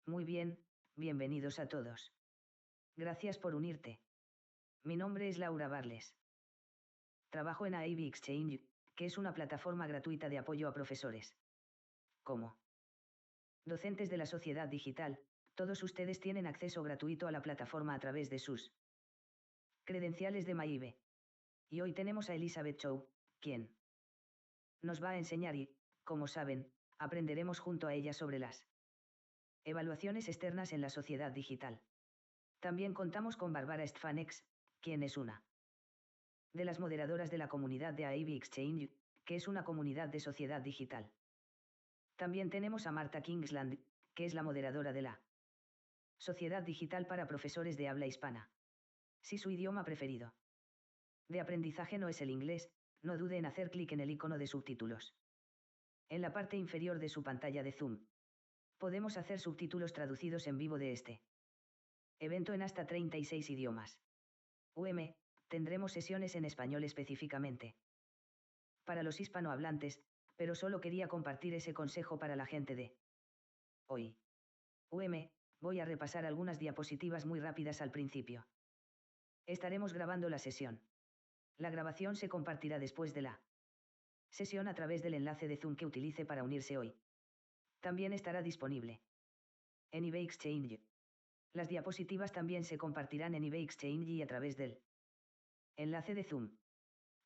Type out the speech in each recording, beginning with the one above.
Muy bien, bienvenidos a todos. Gracias por unirte. Mi nombre es Laura Barles. Trabajo en Ivy Exchange, que es una plataforma gratuita de apoyo a profesores. Como docentes de la sociedad digital, todos ustedes tienen acceso gratuito a la plataforma a través de sus credenciales de MyIB. Y hoy tenemos a Elizabeth Chow, quien nos va a enseñar y, como saben, aprenderemos junto a ella sobre las evaluaciones externas en la sociedad digital. También contamos con Barbara Stefanex, quien es una de las moderadoras de la comunidad de Ivy Exchange, que es una comunidad de sociedad digital. También tenemos a Marta Kingsland, que es la moderadora de la Sociedad Digital para Profesores de Habla Hispana. Si su idioma preferido de aprendizaje no es el inglés, no dude en hacer clic en el icono de subtítulos. En la parte inferior de su pantalla de Zoom, podemos hacer subtítulos traducidos en vivo de este evento en hasta 36 idiomas. Tendremos sesiones en español específicamente para los hispanohablantes, pero solo quería compartir ese consejo para la gente de hoy. Voy a repasar algunas diapositivas muy rápidas al principio. Estaremos grabando la sesión. La grabación se compartirá después de la sesión a través del enlace de Zoom que utilice para unirse hoy. También estará disponible en eBay Exchange. Las diapositivas también se compartirán en eBay Exchange y a través del enlace de Zoom.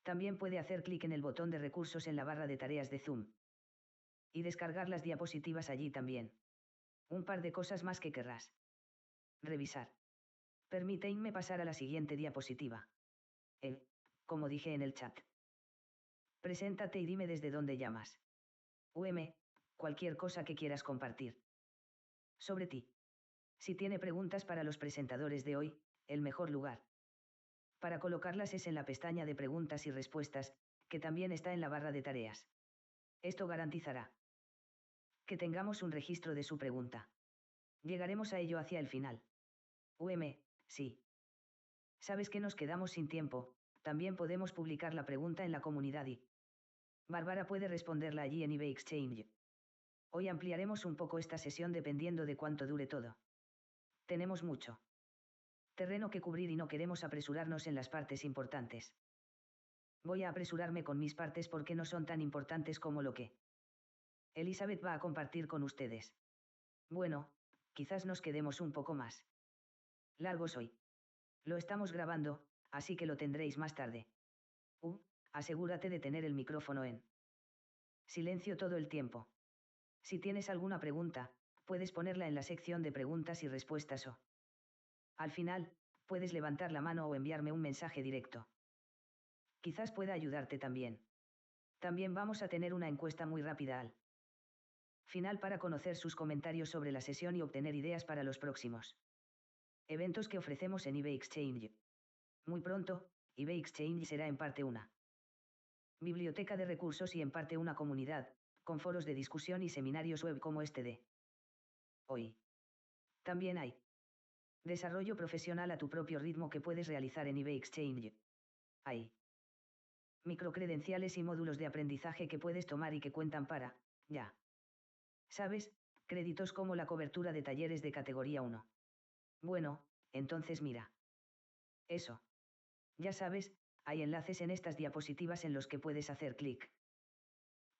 También puede hacer clic en el botón de recursos en la barra de tareas de Zoom y descargar las diapositivas allí también. Un par de cosas más que querrás revisar. Permíteme pasar a la siguiente diapositiva. Como dije en el chat. Preséntate y dime desde dónde llamas. Cualquier cosa que quieras compartir sobre ti. Si tiene preguntas para los presentadores de hoy, el mejor lugar para colocarlas es en la pestaña de preguntas y respuestas, que también está en la barra de tareas. Esto garantizará que tengamos un registro de su pregunta. Llegaremos a ello hacia el final. Sí. Sabes que nos quedamos sin tiempo, también podemos publicar la pregunta en la comunidad y Bárbara puede responderla allí en eBay Exchange. Hoy ampliaremos un poco esta sesión dependiendo de cuánto dure todo. Tenemos mucho terreno que cubrir y no queremos apresurarnos en las partes importantes. Voy a apresurarme con mis partes porque no son tan importantes como lo que Elizabeth va a compartir con ustedes. Bueno, quizás nos quedemos un poco más largos hoy. Lo estamos grabando, así que lo tendréis más tarde. Asegúrate de tener el micrófono en silencio todo el tiempo. Si tienes alguna pregunta, puedes ponerla en la sección de preguntas y respuestas o al final, puedes levantar la mano o enviarme un mensaje directo. Quizás pueda ayudarte también. También vamos a tener una encuesta muy rápida al final para conocer sus comentarios sobre la sesión y obtener ideas para los próximos eventos que ofrecemos en eBay Exchange. Muy pronto, eBay Exchange será en parte una biblioteca de recursos y en parte una comunidad, con foros de discusión y seminarios web como este de hoy. También hay desarrollo profesional a tu propio ritmo que puedes realizar en eBay Exchange. Hay microcredenciales y módulos de aprendizaje que puedes tomar y que cuentan para, ya sabes, créditos como la cobertura de talleres de categoría 1. Bueno, entonces mira. Eso. Ya sabes, hay enlaces en estas diapositivas en los que puedes hacer clic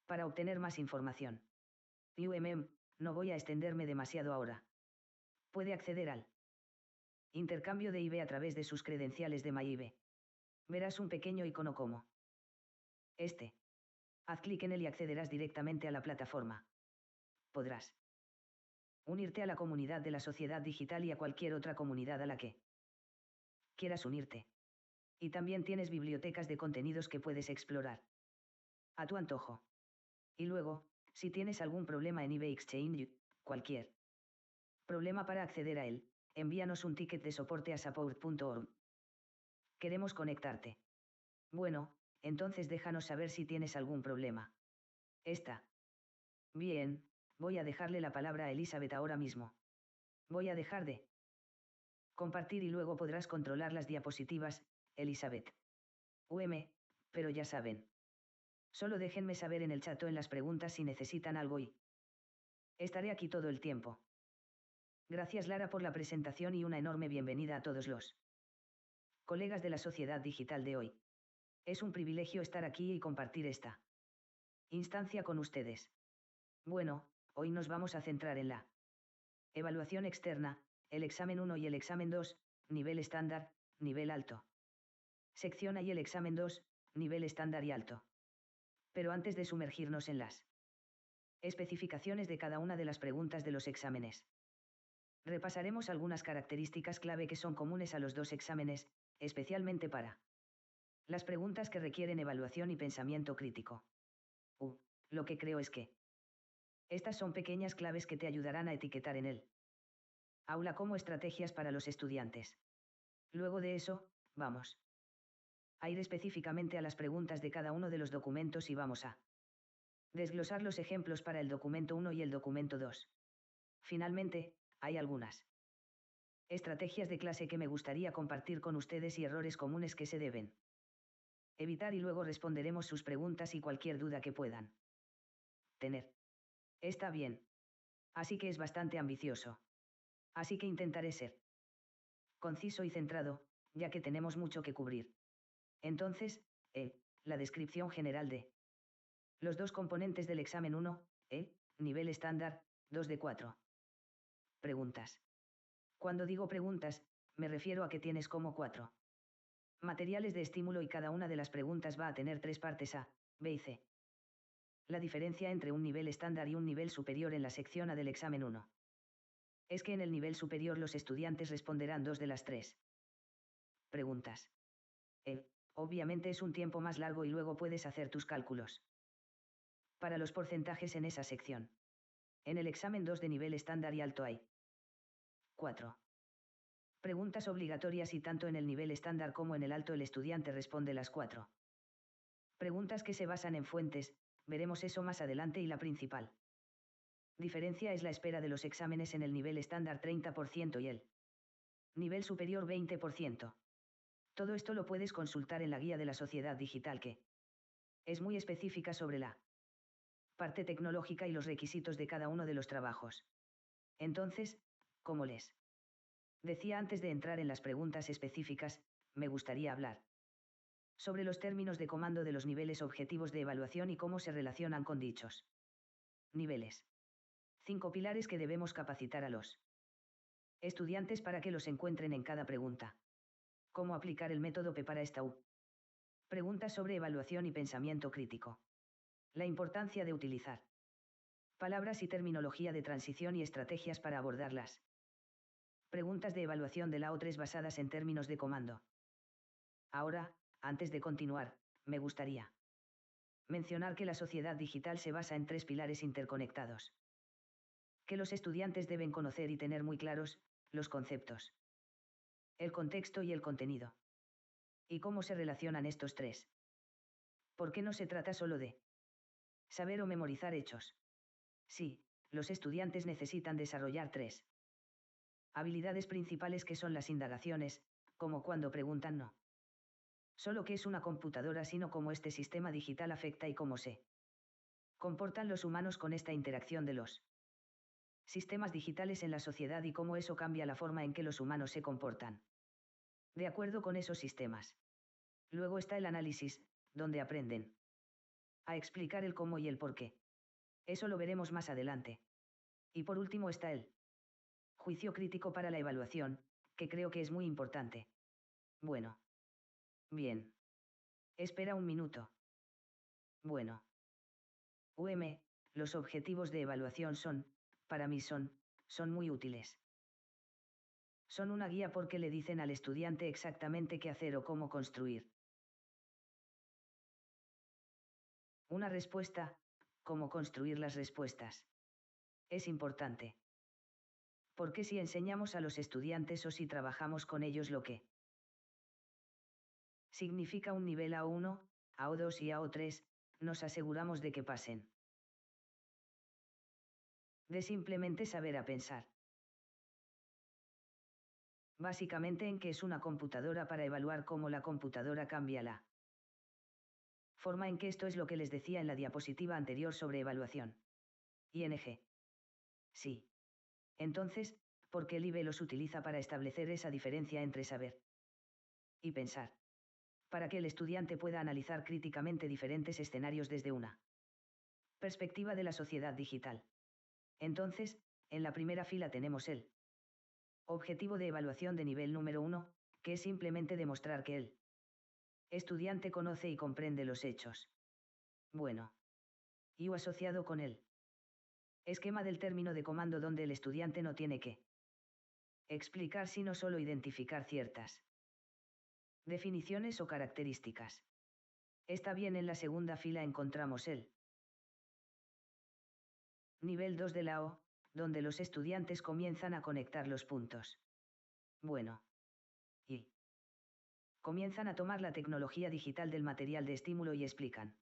para obtener más información. No voy a extenderme demasiado ahora. Puede acceder al intercambio de IB a través de sus credenciales de MyIB. Verás un pequeño icono como este. Haz clic en él y accederás directamente a la plataforma. Podrás unirte a la comunidad de la sociedad digital y a cualquier otra comunidad a la que quieras unirte. Y también tienes bibliotecas de contenidos que puedes explorar a tu antojo. Y luego, si tienes algún problema en eBay Exchange, cualquier problema para acceder a él, envíanos un ticket de soporte a support.org. Queremos conectarte. Bueno, entonces déjanos saber si tienes algún problema. Está bien, voy a dejarle la palabra a Elizabeth ahora mismo. Voy a dejar de compartir y luego podrás controlar las diapositivas, Elizabeth. Pero ya saben. Solo déjenme saber en el chat o en las preguntas si necesitan algo y estaré aquí todo el tiempo. Gracias Lara por la presentación y una enorme bienvenida a todos los colegas de la sociedad digital de hoy. Es un privilegio estar aquí y compartir esta instancia con ustedes. Bueno, hoy nos vamos a centrar en la evaluación externa, el examen 1 y el examen 2, nivel estándar, nivel alto. Sección A y el examen 2, nivel estándar y alto. Pero antes de sumergirnos en las especificaciones de cada una de las preguntas de los exámenes, repasaremos algunas características clave que son comunes a los dos exámenes, especialmente para las preguntas que requieren evaluación y pensamiento crítico. Lo que creo es que estas son pequeñas claves que te ayudarán a etiquetar en el aula como estrategias para los estudiantes. Luego de eso, vamos a ir específicamente a las preguntas de cada uno de los documentos y vamos a desglosar los ejemplos para el documento 1 y el documento 2. Finalmente, hay algunas estrategias de clase que me gustaría compartir con ustedes y errores comunes que se deben evitar y luego responderemos sus preguntas y cualquier duda que puedan tener. Está bien. Así que es bastante ambicioso. Así que intentaré ser conciso y centrado, ya que tenemos mucho que cubrir. Entonces, la descripción general de los dos componentes del examen 1, nivel estándar, 2 de 4. Preguntas. Cuando digo preguntas, me refiero a que tienes como 4 materiales de estímulo y cada una de las preguntas va a tener 3 partes A, B y C. La diferencia entre un nivel estándar y un nivel superior en la sección A del examen 1 es que en el nivel superior los estudiantes responderán 2 de las 3 preguntas. Obviamente es un tiempo más largo y luego puedes hacer tus cálculos para los porcentajes en esa sección. En el examen 2 de nivel estándar y alto hay 4 preguntas obligatorias y tanto en el nivel estándar como en el alto el estudiante responde las 4 preguntas que se basan en fuentes, veremos eso más adelante y la principal diferencia es la espera de los exámenes en el nivel estándar 30% y el nivel superior 20%. Todo esto lo puedes consultar en la guía de la sociedad digital que es muy específica sobre la parte tecnológica y los requisitos de cada uno de los trabajos. Entonces, como les decía antes de entrar en las preguntas específicas, me gustaría hablar sobre los términos de comando de los niveles objetivos de evaluación y cómo se relacionan con dichos niveles. 5 pilares que debemos capacitar a los estudiantes para que los encuentren en cada pregunta. ¿Cómo aplicar el método P para esta preguntas sobre evaluación y pensamiento crítico? La importancia de utilizar palabras y terminología de transición y estrategias para abordarlas. Preguntas de evaluación de la O3 basadas en términos de comando. Ahora, antes de continuar, me gustaría mencionar que la sociedad digital se basa en 3 pilares interconectados que los estudiantes deben conocer y tener muy claros: los conceptos, el contexto y el contenido. ¿Y cómo se relacionan estos 3? Porque no se trata solo de saber o memorizar hechos. Sí, los estudiantes necesitan desarrollar 3 habilidades principales que son las indagaciones, como cuando preguntan no solo qué es una computadora, sino cómo este sistema digital afecta y cómo se comportan los humanos con esta interacción de los sistemas digitales en la sociedad y cómo eso cambia la forma en que los humanos se comportan de acuerdo con esos sistemas. Luego está el análisis, donde aprenden a explicar el cómo y el por qué. Eso lo veremos más adelante. Y por último está el juicio crítico para la evaluación, que creo que es muy importante. Bueno. Bien. Espera un minuto. Bueno. Los objetivos de evaluación para mí son muy útiles. Son una guía porque le dicen al estudiante exactamente qué hacer o cómo construir una respuesta, cómo construir las respuestas. Es importante. Porque si enseñamos a los estudiantes o si trabajamos con ellos lo que significa un nivel A1, A2 y A3, nos aseguramos de que pasen de simplemente saber a pensar. Básicamente en que es una computadora para evaluar cómo la computadora cambia la forma en que esto es lo que les decía en la diapositiva anterior sobre evaluación. ING. Sí. Entonces, porque el IB los utiliza para establecer esa diferencia entre saber y pensar, para que el estudiante pueda analizar críticamente diferentes escenarios desde una perspectiva de la sociedad digital. Entonces, en la primera fila tenemos el objetivo de evaluación de nivel número 1, que es simplemente demostrar que el estudiante conoce y comprende los hechos. Bueno. Y asociado con el esquema del término de comando donde el estudiante no tiene que explicar sino solo identificar ciertas definiciones o características. Está bien, en la segunda fila encontramos el nivel 2 de la O, donde los estudiantes comienzan a conectar los puntos. Bueno. Y comienzan a tomar la tecnología digital del material de estímulo y explican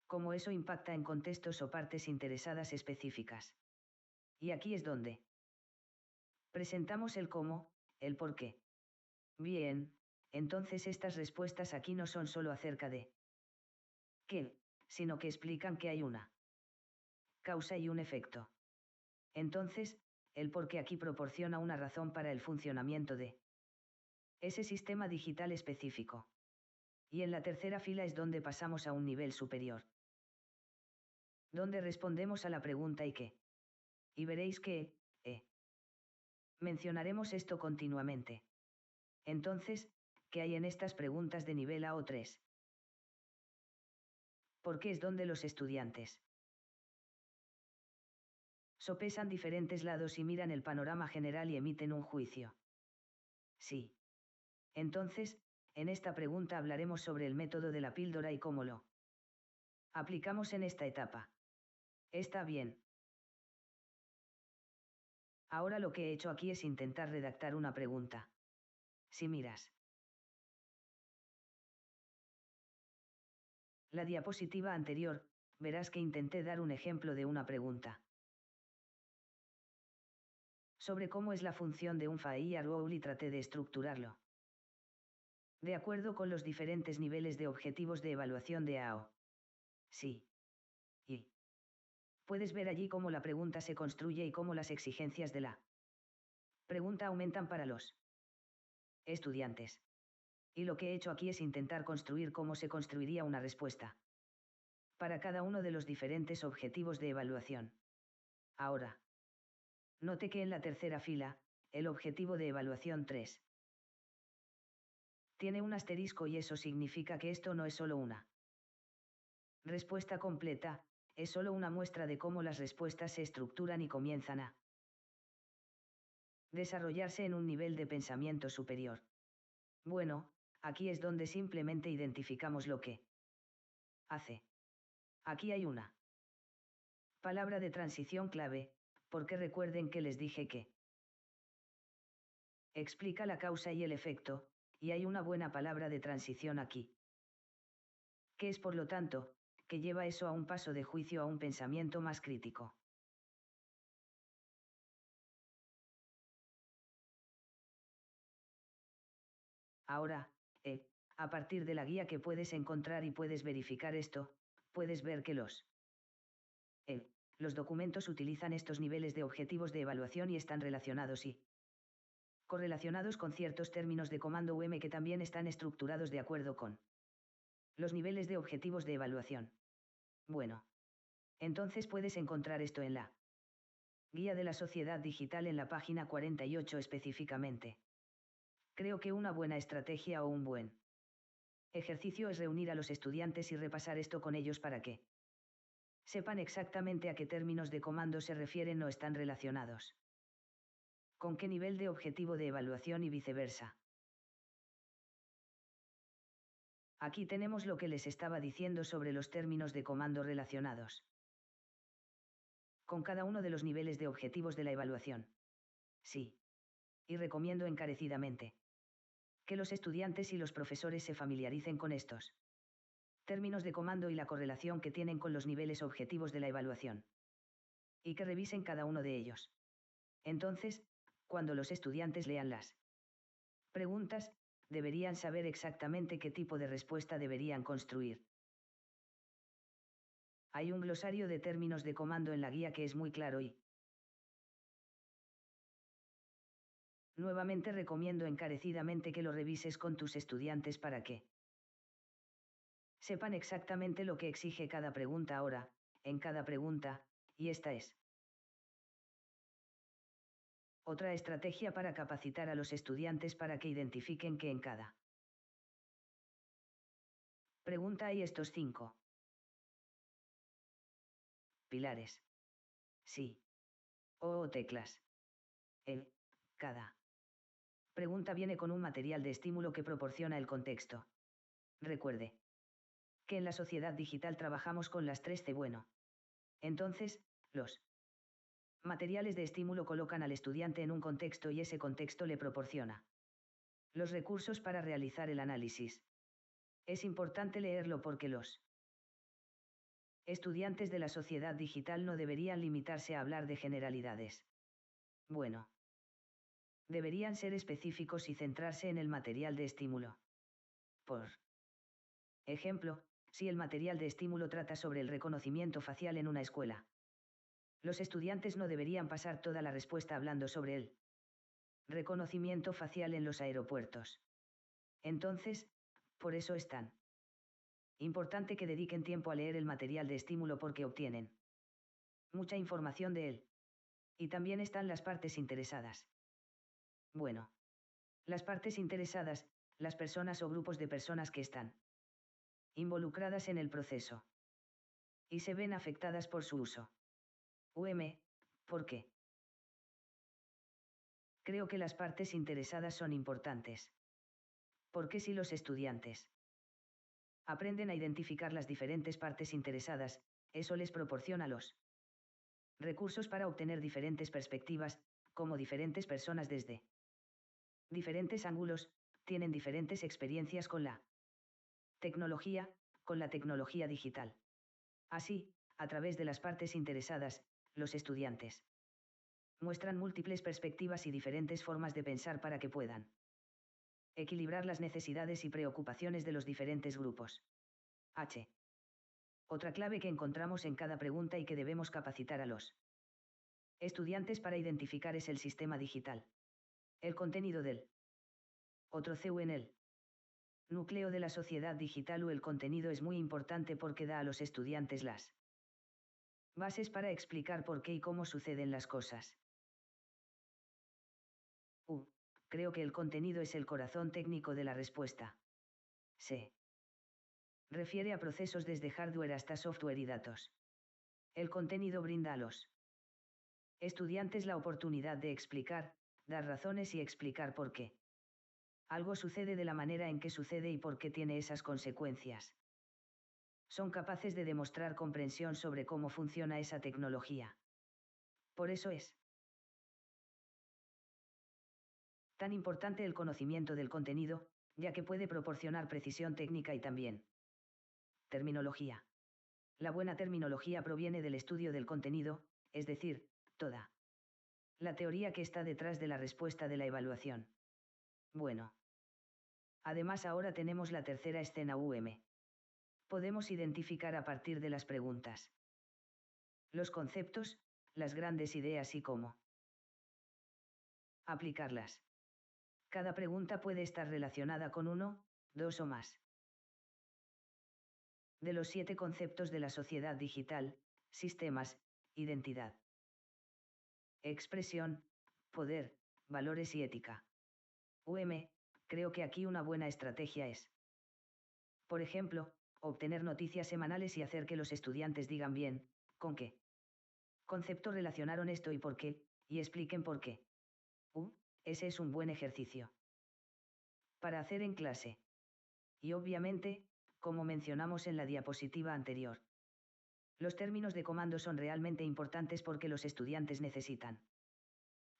cómo eso impacta en contextos o partes interesadas específicas. Y aquí es donde presentamos el cómo, el por qué. Bien, entonces estas respuestas aquí no son solo acerca de qué, sino que explican que hay una causa y un efecto. Entonces, el por qué aquí proporciona una razón para el funcionamiento de ese sistema digital específico. Y en la tercera fila es donde pasamos a un nivel superior, donde respondemos a la pregunta ¿y qué? Y veréis que, mencionaremos esto continuamente. Entonces, ¿qué hay en estas preguntas de nivel A o 3? Porque es donde los estudiantes sopesan diferentes lados y miran el panorama general y emiten un juicio. Sí. Entonces, en esta pregunta hablaremos sobre el método de la píldora y cómo lo aplicamos en esta etapa. Está bien. Ahora lo que he hecho aquí es intentar redactar una pregunta. Si miras la diapositiva anterior, verás que intenté dar un ejemplo de una pregunta sobre cómo es la función de un FAIR role y traté de estructurarlo de acuerdo con los diferentes niveles de objetivos de evaluación de AO. Sí. Y puedes ver allí cómo la pregunta se construye y cómo las exigencias de la pregunta aumentan para los estudiantes. Y lo que he hecho aquí es intentar construir cómo se construiría una respuesta para cada uno de los diferentes objetivos de evaluación. Ahora, note que en la tercera fila, el objetivo de evaluación 3 tiene un asterisco y eso significa que esto no es solo una respuesta completa, es solo una muestra de cómo las respuestas se estructuran y comienzan a desarrollarse en un nivel de pensamiento superior. Bueno, aquí es donde simplemente identificamos lo que hace. Aquí hay una palabra de transición clave, porque recuerden que les dije que explica la causa y el efecto, y hay una buena palabra de transición aquí. Que es por lo tanto, que lleva eso a un paso de juicio a un pensamiento más crítico. Ahora, a partir de la guía que puedes encontrar y puedes verificar esto, puedes ver que eh, los documentos utilizan estos niveles de objetivos de evaluación y están relacionados y correlacionados con ciertos términos de comando UM que también están estructurados de acuerdo con los niveles de objetivos de evaluación. Bueno. Entonces puedes encontrar esto en la Guía de la Sociedad Digital en la página 48 específicamente. Creo que una buena estrategia o un buen ejercicio es reunir a los estudiantes y repasar esto con ellos para que sepan exactamente a qué términos de comando se refieren o están relacionados. Con qué nivel de objetivo de evaluación y viceversa. Aquí tenemos lo que les estaba diciendo sobre los términos de comando relacionados con cada uno de los niveles de objetivos de la evaluación. Sí. Y recomiendo encarecidamente que los estudiantes y los profesores se familiaricen con estos términos de comando y la correlación que tienen con los niveles objetivos de la evaluación. Y que revisen cada uno de ellos. Entonces, cuando los estudiantes lean las preguntas, deberían saber exactamente qué tipo de respuesta deberían construir. Hay un glosario de términos de comando en la guía que es muy claro y Nuevamente recomiendo encarecidamente que lo revises con tus estudiantes para que sepan exactamente lo que exige cada pregunta ahora, en cada pregunta, y esta es otra estrategia para capacitar a los estudiantes para que identifiquen que en cada pregunta hay estos 5 pilares. Sí. O teclas. Cada pregunta viene con un material de estímulo que proporciona el contexto. Recuerde que en la sociedad digital trabajamos con las 3 C bueno. Entonces, los materiales de estímulo colocan al estudiante en un contexto y ese contexto le proporciona los recursos para realizar el análisis. Es importante leerlo porque los estudiantes de la sociedad digital no deberían limitarse a hablar de generalidades. Bueno. Deberían ser específicos y centrarse en el material de estímulo. Por ejemplo, si el material de estímulo trata sobre el reconocimiento facial en una escuela, los estudiantes no deberían pasar toda la respuesta hablando sobre el reconocimiento facial en los aeropuertos. Entonces, por eso es tan importante que dediquen tiempo a leer el material de estímulo porque obtienen mucha información de él. Y también están las partes interesadas. Bueno. Las partes interesadas, las personas o grupos de personas que están involucradas en el proceso y se ven afectadas por su uso. ¿Por qué? Creo que las partes interesadas son importantes. Porque si los estudiantes aprenden a identificar las diferentes partes interesadas, eso les proporciona los recursos para obtener diferentes perspectivas, como diferentes personas desde diferentes ángulos, tienen diferentes experiencias con la tecnología digital. Así, a través de las partes interesadas, los estudiantes muestran múltiples perspectivas y diferentes formas de pensar para que puedan equilibrar las necesidades y preocupaciones de los diferentes grupos. Otra clave que encontramos en cada pregunta y que debemos capacitar a los estudiantes para identificar es el sistema digital. El contenido del otro CU en el núcleo de la sociedad digital o el contenido es muy importante porque da a los estudiantes las bases para explicar por qué y cómo suceden las cosas. Creo que el contenido es el corazón técnico de la respuesta. Se refiere a procesos desde hardware hasta software y datos. El contenido brinda a los estudiantes la oportunidad de explicar, dar razones y explicar por qué algo sucede de la manera en que sucede y por qué tiene esas consecuencias. Son capaces de demostrar comprensión sobre cómo funciona esa tecnología. Por eso es tan importante el conocimiento del contenido, ya que puede proporcionar precisión técnica y también terminología. La buena terminología proviene del estudio del contenido, es decir, toda la teoría que está detrás de la respuesta de la evaluación. Bueno. Además ahora tenemos la tercera escena Podemos identificar a partir de las preguntas los conceptos, las grandes ideas y cómo aplicarlas. Cada pregunta puede estar relacionada con uno, dos o más de los 7 conceptos de la sociedad digital: sistemas, identidad, expresión, poder, valores y ética. Creo que aquí una buena estrategia es, por ejemplo, obtener noticias semanales y hacer que los estudiantes digan bien, con qué concepto relacionaron esto y por qué, y expliquen por qué. Ese es un buen ejercicio para hacer en clase. Y obviamente, como mencionamos en la diapositiva anterior, los términos de comando son realmente importantes porque los estudiantes necesitan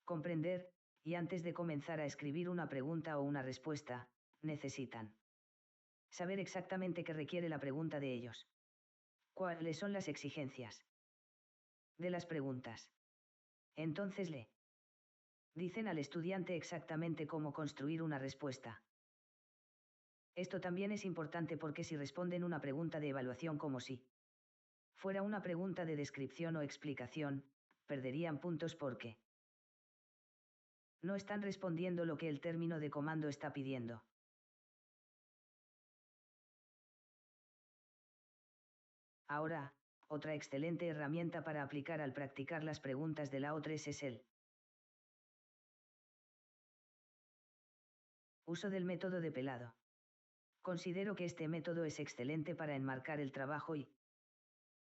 comprender, y antes de comenzar a escribir una pregunta o una respuesta, necesitan saber exactamente qué requiere la pregunta de ellos. ¿Cuáles son las exigencias de las preguntas? Entonces le dicen al estudiante exactamente cómo construir una respuesta. Esto también es importante porque si responden una pregunta de evaluación como si fuera una pregunta de descripción o explicación, perderían puntos porque No están respondiendo lo que el término de comando está pidiendo. Ahora, otra excelente herramienta para aplicar al practicar las preguntas de la O3 es el uso del método de pelado. Considero que este método es excelente para enmarcar el trabajo y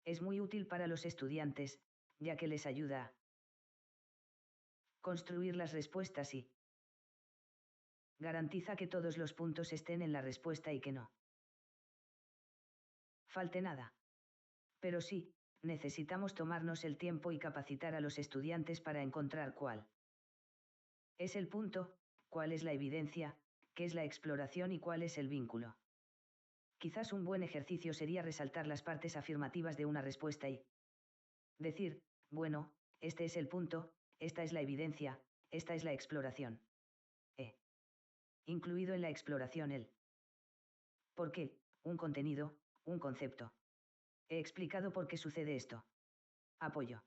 es muy útil para los estudiantes, ya que les ayuda a construir las respuestas y garantiza que todos los puntos estén en la respuesta y que no falte nada. Pero sí, necesitamos tomarnos el tiempo y capacitar a los estudiantes para encontrar cuál es el punto, cuál es la evidencia, qué es la exploración y cuál es el vínculo. Quizás un buen ejercicio sería resaltar las partes afirmativas de una respuesta y decir, bueno, este es el punto, esta es la evidencia, esta es la exploración. Incluido en la exploración el por qué, un contenido, un concepto. He explicado por qué sucede esto. Apoyo.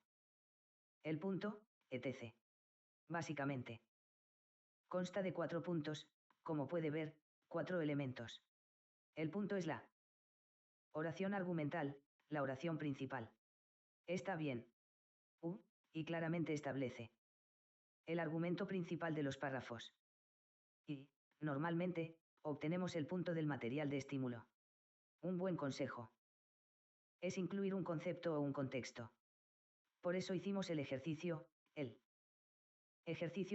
El punto, etc. Básicamente. Consta de 4 puntos, como puede ver, 4 elementos. El punto es la oración argumental, la oración principal. Está bien. Y claramente establece el argumento principal de los párrafos. Y, normalmente, obtenemos el punto del material de estímulo. Un buen consejo es incluir un concepto o un contexto. Por eso hicimos el ejercicio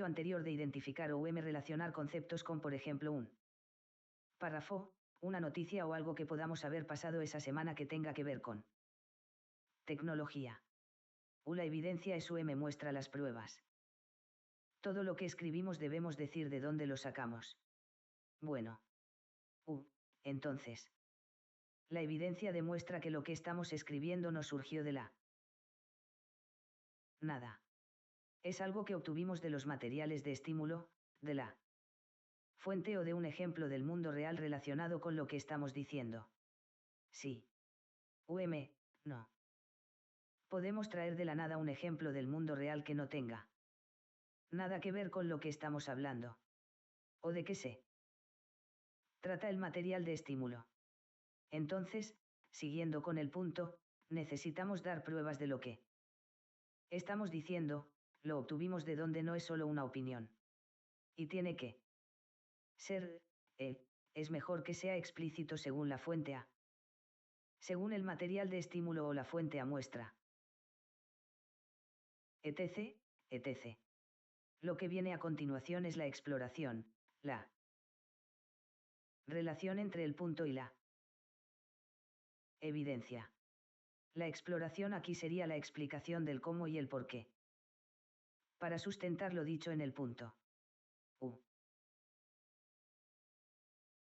anterior de identificar o relacionar conceptos con, por ejemplo, un párrafo, una noticia o algo que podamos haber pasado esa semana que tenga que ver con tecnología. La evidencia es muestra las pruebas. Todo lo que escribimos debemos decir de dónde lo sacamos. Bueno. Entonces. La evidencia demuestra que lo que estamos escribiendo no surgió de la nada. Es algo que obtuvimos de los materiales de estímulo, de la fuente o de un ejemplo del mundo real relacionado con lo que estamos diciendo. Sí. No. Podemos traer de la nada un ejemplo del mundo real que no tenga nada que ver con lo que estamos hablando. ¿O de qué se trata el material de estímulo? Entonces, siguiendo con el punto, necesitamos dar pruebas de lo que estamos diciendo, lo obtuvimos de donde no es solo una opinión. Y tiene que ser, es mejor que sea explícito según la fuente A. Según el material de estímulo o la fuente A muestra. Etc., etc. Lo que viene a continuación es la exploración, la relación entre el punto y la evidencia. La exploración aquí sería la explicación del cómo y el por qué. Para sustentar lo dicho en el punto.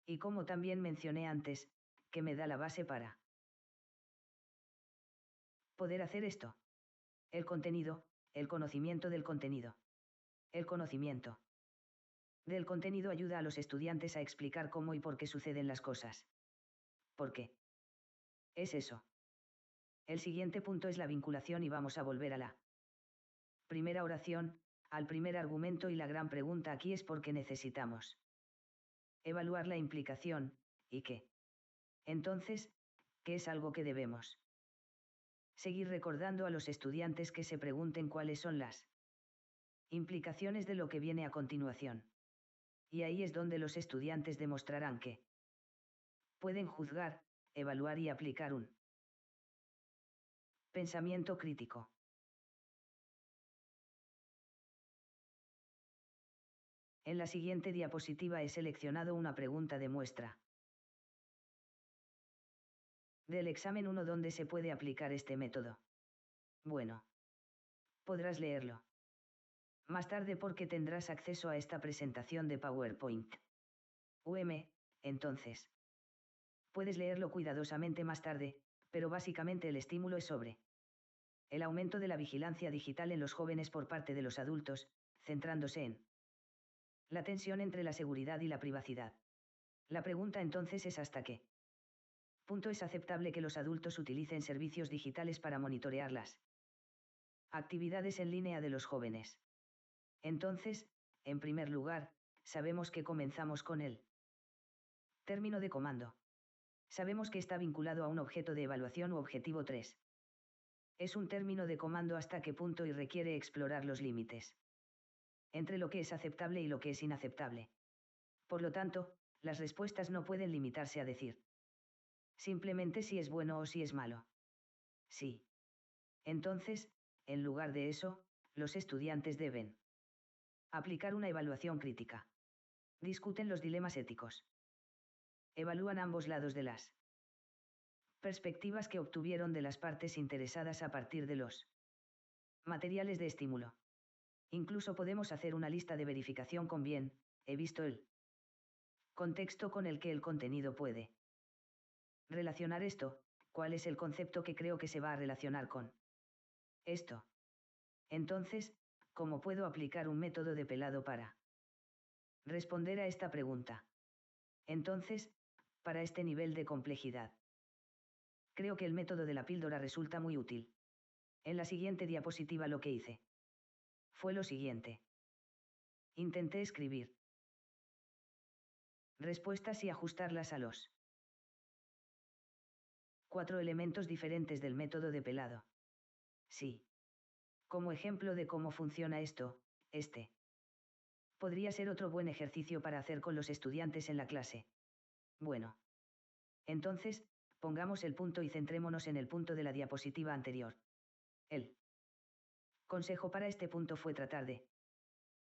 Y como también mencioné antes, que me da la base para poder hacer esto. El contenido, el conocimiento del contenido. El conocimiento del contenido ayuda a los estudiantes a explicar cómo y por qué suceden las cosas. ¿Por qué? Es eso. El siguiente punto es la vinculación y vamos a volver a la primera oración, al primer argumento y la gran pregunta aquí es por qué necesitamos evaluar la implicación, ¿y qué? Entonces, ¿qué es algo que debemos seguir recordando a los estudiantes que se pregunten cuáles son las implicaciones de lo que viene a continuación? Y ahí es donde los estudiantes demostrarán que pueden juzgar, evaluar y aplicar un pensamiento crítico. En la siguiente diapositiva he seleccionado una pregunta de muestra del examen 1 donde se puede aplicar este método. Bueno. Podrás leerlo más tarde porque tendrás acceso a esta presentación de PowerPoint. Entonces. Puedes leerlo cuidadosamente más tarde, pero básicamente el estímulo es sobre el aumento de la vigilancia digital en los jóvenes por parte de los adultos, centrándose en la tensión entre la seguridad y la privacidad. La pregunta entonces es ¿hasta qué punto es aceptable que los adultos utilicen servicios digitales para monitorear las actividades en línea de los jóvenes? Entonces, en primer lugar, sabemos que comenzamos con el término de comando. Sabemos que está vinculado a un objeto de evaluación u objetivo 3. Es un término de comando hasta qué punto y requiere explorar los límites entre lo que es aceptable y lo que es inaceptable. Por lo tanto, las respuestas no pueden limitarse a decir simplemente si es bueno o si es malo. Sí. Entonces, en lugar de eso, los estudiantes deben aplicar una evaluación crítica. Discuten los dilemas éticos. Evalúan ambos lados de las perspectivas que obtuvieron de las partes interesadas a partir de los materiales de estímulo. Incluso podemos hacer una lista de verificación con bien, he visto el contexto con el que el contenido puede relacionar esto, cuál es el concepto que creo que se va a relacionar con esto. Entonces, ¿cómo puedo aplicar un método de pelado para responder a esta pregunta? Entonces, para este nivel de complejidad, creo que el método de la píldora resulta muy útil. En la siguiente diapositiva lo que hice fue lo siguiente. Intenté escribir respuestas y ajustarlas a los 4 elementos diferentes del método de pelado. Sí. Como ejemplo de cómo funciona esto, este podría ser otro buen ejercicio para hacer con los estudiantes en la clase. Bueno. Entonces, pongamos el punto y centrémonos en el punto de la diapositiva anterior. El consejo para este punto fue tratar de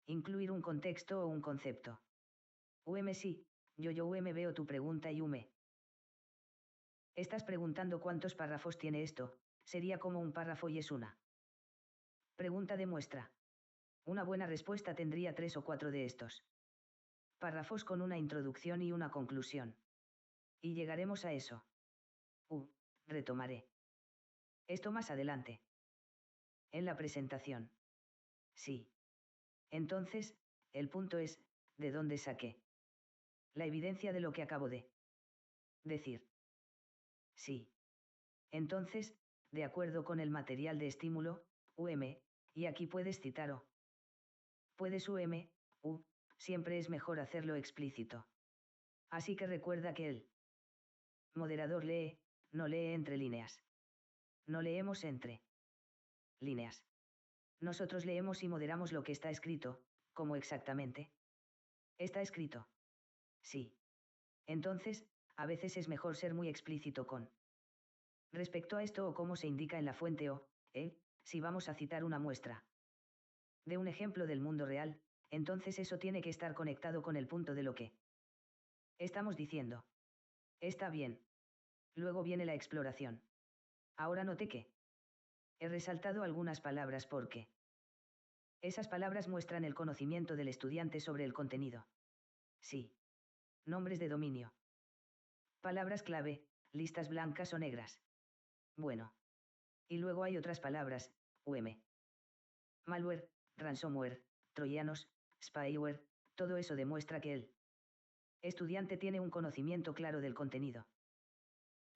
incluir un contexto o un concepto. Sí, yo veo tu pregunta y estás preguntando cuántos párrafos tiene esto, sería como un párrafo y es una pregunta de muestra. Una buena respuesta tendría 3 o 4 de estos párrafos con una introducción y una conclusión. Y llegaremos a eso. Retomaré esto más adelante. En la presentación. Sí. Entonces, el punto es, ¿de dónde saqué la evidencia de lo que acabo de decir? Sí. Entonces, de acuerdo con el material de estímulo, y aquí puedes citar o puedes siempre es mejor hacerlo explícito. Así que recuerda que el moderador lee, no lee entre líneas. No leemos entre líneas. Nosotros leemos y moderamos lo que está escrito, ¿cómo exactamente? Está escrito. Sí. Entonces, a veces es mejor ser muy explícito con respecto a esto o cómo se indica en la fuente o, si vamos a citar una muestra de un ejemplo del mundo real, entonces eso tiene que estar conectado con el punto de lo que estamos diciendo. Está bien. Luego viene la exploración. Ahora noté que he resaltado algunas palabras porque esas palabras muestran el conocimiento del estudiante sobre el contenido. Sí. Nombres de dominio. Palabras clave, listas blancas o negras. Bueno. Y luego hay otras palabras, malware, ransomware, troyanos, spyware, todo eso demuestra que el estudiante tiene un conocimiento claro del contenido.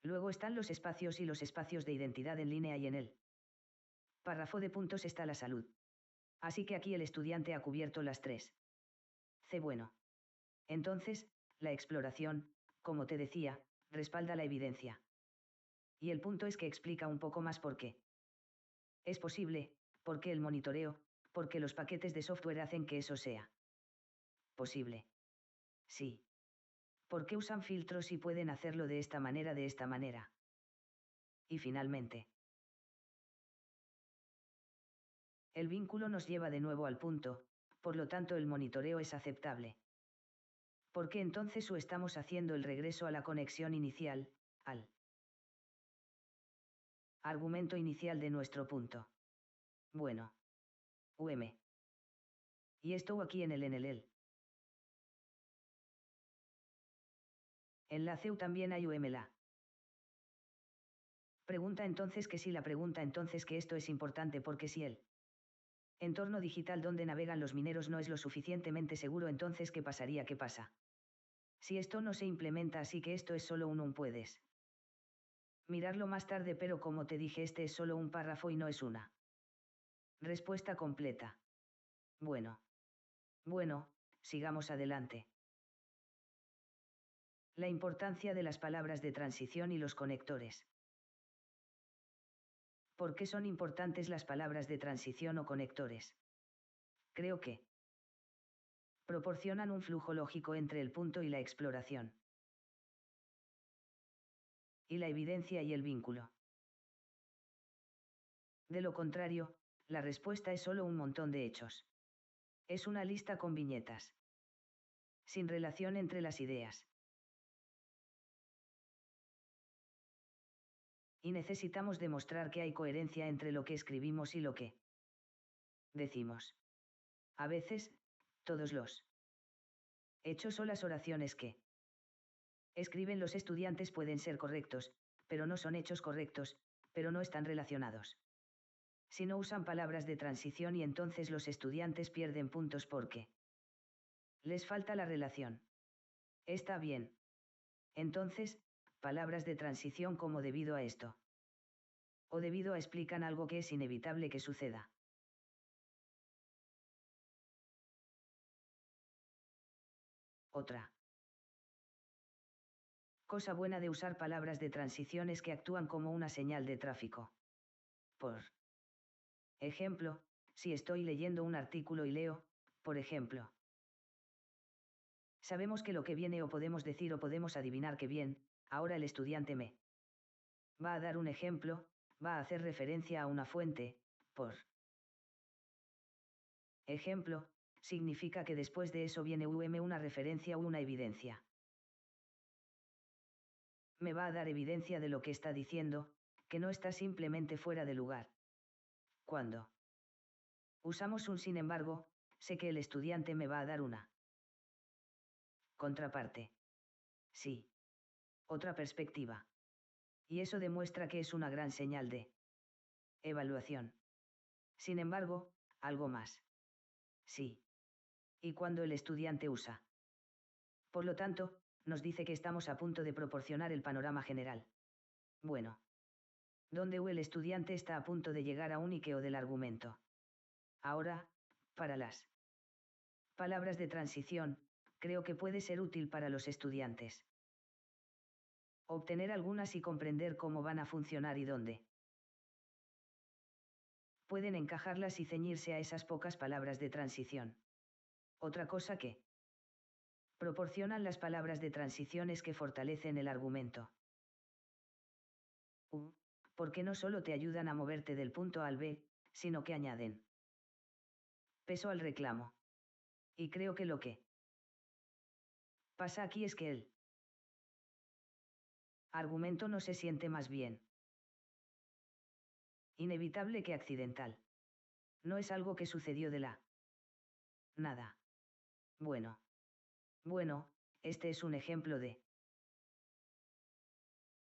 Luego están los espacios y los espacios de identidad en línea y en el párrafo de puntos está la salud. Así que aquí el estudiante ha cubierto las 3. Bueno. Entonces, la exploración, como te decía, respalda la evidencia. Y el punto es que explica un poco más por qué es posible, por qué el monitoreo, porque los paquetes de software hacen que eso sea posible. Sí. ¿Por qué usan filtros y pueden hacerlo de esta manera, de esta manera? Y finalmente, el vínculo nos lleva de nuevo al punto, por lo tanto el monitoreo es aceptable. ¿Por qué entonces estamos haciendo el regreso a la conexión inicial, al argumento inicial de nuestro punto? Bueno. Y esto aquí en el enlace también hay la pregunta entonces que si la pregunta entonces que esto es importante porque si el entorno digital donde navegan los mineros no es lo suficientemente seguro, entonces ¿qué pasaría? ¿Qué pasa si esto no se implementa? Así que esto es solo un puedes mirarlo más tarde, pero como te dije, este es solo un párrafo y no es una respuesta completa. Bueno. Bueno, sigamos adelante. La importancia de las palabras de transición y los conectores. ¿Por qué son importantes las palabras de transición o conectores? Creo que proporcionan un flujo lógico entre el punto y la exploración. Y la evidencia y el vínculo. De lo contrario, la respuesta es solo un montón de hechos. Es una lista con viñetas. Sin relación entre las ideas. Y necesitamos demostrar que hay coherencia entre lo que escribimos y lo que decimos. A veces, todos los hechos o las oraciones que escriben los estudiantes pueden ser correctos, pero no son hechos correctos, pero no están relacionados. Si no usan palabras de transición y entonces los estudiantes pierden puntos porque les falta la relación. Está bien. Entonces, palabras de transición como debido a esto. O debido a explican algo que es inevitable que suceda. Otra cosa buena de usar palabras de transición es que actúan como una señal de tráfico. Por ejemplo, si estoy leyendo un artículo y leo, por ejemplo, sabemos que lo que viene o podemos decir o podemos adivinar que bien, ahora el estudiante me va a dar un ejemplo, va a hacer referencia a una fuente, por ejemplo, significa que después de eso viene una referencia o una evidencia. Me va a dar evidencia de lo que está diciendo, que no está simplemente fuera de lugar. Cuando usamos un sin embargo, sé que el estudiante me va a dar una contraparte. Sí. Otra perspectiva. Y eso demuestra que es una gran señal de evaluación. Sin embargo, algo más. Sí. Y cuando el estudiante usa. Por lo tanto, nos dice que estamos a punto de proporcionar el panorama general. Bueno. Donde el estudiante está a punto de llegar a un y que o del argumento. Ahora, para las palabras de transición, creo que puede ser útil para los estudiantes. Obtener algunas y comprender cómo van a funcionar y dónde pueden encajarlas y ceñirse a esas pocas palabras de transición. Otra cosa que proporcionan las palabras de transición es que fortalecen el argumento. Porque no solo te ayudan a moverte del punto A al B, sino que añaden peso al reclamo. Y creo que lo que pasa aquí es que el argumento no se siente más bien inevitable que accidental. No es algo que sucedió de la nada. Bueno, este es un ejemplo de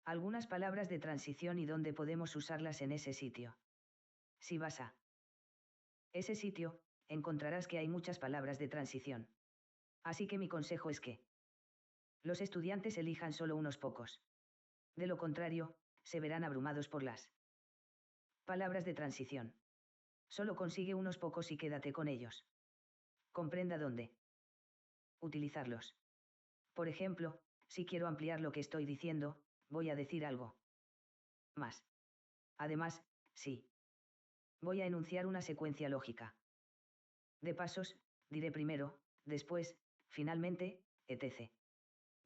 algunas palabras de transición y dónde podemos usarlas en ese sitio. Si vas a ese sitio, encontrarás que hay muchas palabras de transición. Así que mi consejo es que los estudiantes elijan solo unos pocos. De lo contrario, se verán abrumados por las palabras de transición. Solo consigue unos pocos y quédate con ellos. Comprenda dónde utilizarlos. Por ejemplo, si quiero ampliar lo que estoy diciendo, voy a decir algo más. Además, sí. Voy a enunciar una secuencia lógica de pasos, diré primero, después, finalmente, etc.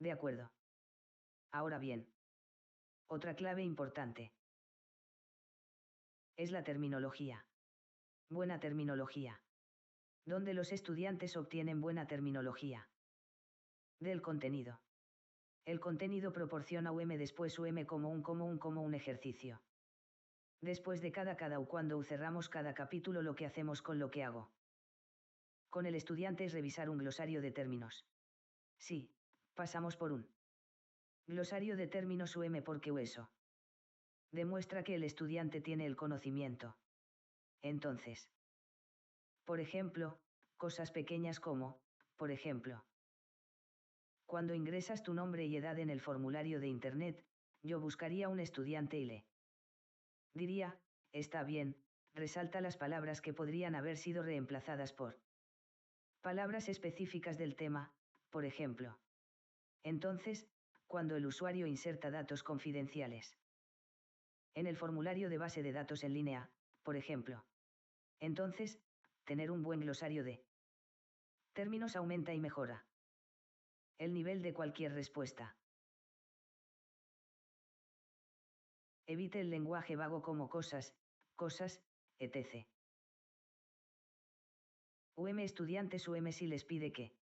De acuerdo. Ahora bien. Otra clave importante es la terminología. Buena terminología. ¿Dónde los estudiantes obtienen buena terminología? Del contenido. El contenido proporciona después como un ejercicio. Después de cada cuando cerramos cada capítulo lo que hacemos con lo que hago. Con el estudiante es revisar un glosario de términos. Sí, pasamos por un glosario de términos porque eso demuestra que el estudiante tiene el conocimiento. Entonces, por ejemplo, cosas pequeñas como, por ejemplo, cuando ingresas tu nombre y edad en el formulario de Internet, yo buscaría un estudiante y le diría, está bien, resalta las palabras que podrían haber sido reemplazadas por Palabras específicas del tema, por ejemplo. Entonces, cuando el usuario inserta datos confidenciales en el formulario de base de datos en línea, por ejemplo. Entonces, tener un buen glosario de términos aumenta y mejora el nivel de cualquier respuesta. Evite el lenguaje vago como cosas, etc. Estudiantes si les pide que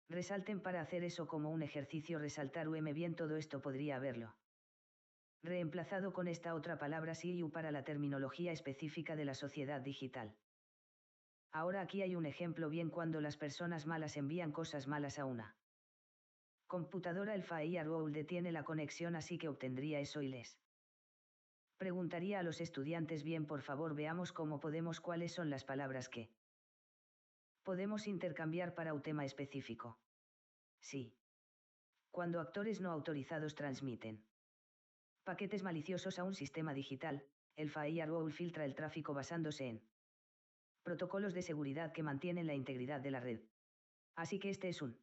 resalten para hacer eso como un ejercicio. Resaltar bien, todo esto podría haberlo reemplazado con esta otra palabra CIU para la terminología específica de la sociedad digital. Ahora aquí hay un ejemplo bien cuando las personas malas envían cosas malas a una computadora. El firewall detiene la conexión, así que obtendría eso y les preguntaría a los estudiantes bien, por favor veamos cómo podemos, cuáles son las palabras que podemos intercambiar para un tema específico. Sí. Cuando actores no autorizados transmiten paquetes maliciosos a un sistema digital, el firewall filtra el tráfico basándose en protocolos de seguridad que mantienen la integridad de la red. Así que este es un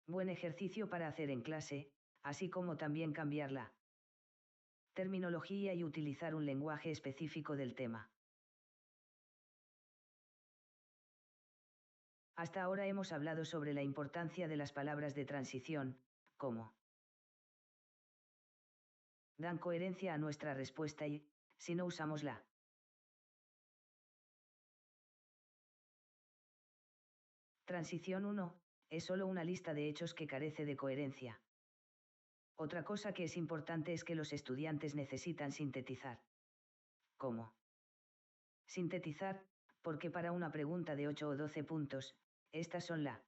buen ejercicio para hacer en clase, así como también cambiar la terminología y utilizar un lenguaje específico del tema. Hasta ahora hemos hablado sobre la importancia de las palabras de transición, como dan coherencia a nuestra respuesta y, si no usamos la transición 1, es solo una lista de hechos que carece de coherencia. Otra cosa que es importante es que los estudiantes necesitan sintetizar. ¿Cómo? Sintetizar, porque para una pregunta de 8 o 12 puntos, estas son la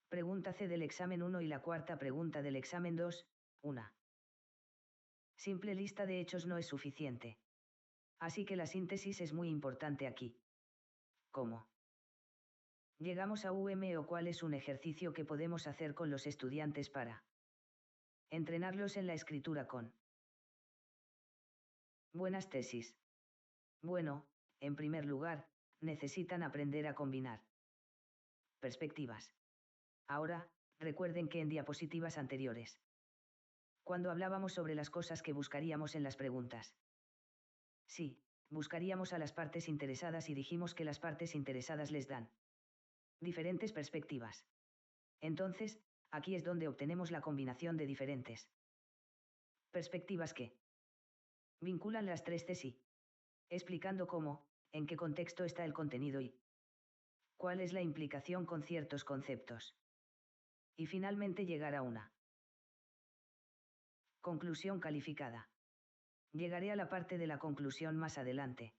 pregunta C del examen 1 y la cuarta pregunta del examen 2, una simple lista de hechos no es suficiente. Así que la síntesis es muy importante aquí. ¿Cómo llegamos a o cuál es un ejercicio que podemos hacer con los estudiantes para entrenarlos en la escritura con buenas tesis? Bueno, en primer lugar, necesitan aprender a combinar perspectivas. Ahora, recuerden que en diapositivas anteriores, cuando hablábamos sobre las cosas que buscaríamos en las preguntas, sí, buscaríamos a las partes interesadas y dijimos que las partes interesadas les dan diferentes perspectivas. Entonces, aquí es donde obtenemos la combinación de diferentes perspectivas que vinculan las tres Cs, explicando cómo, en qué contexto está el contenido y cuál es la implicación con ciertos conceptos. Y finalmente llegar a una conclusión calificada. Llegaré a la parte de la conclusión más adelante.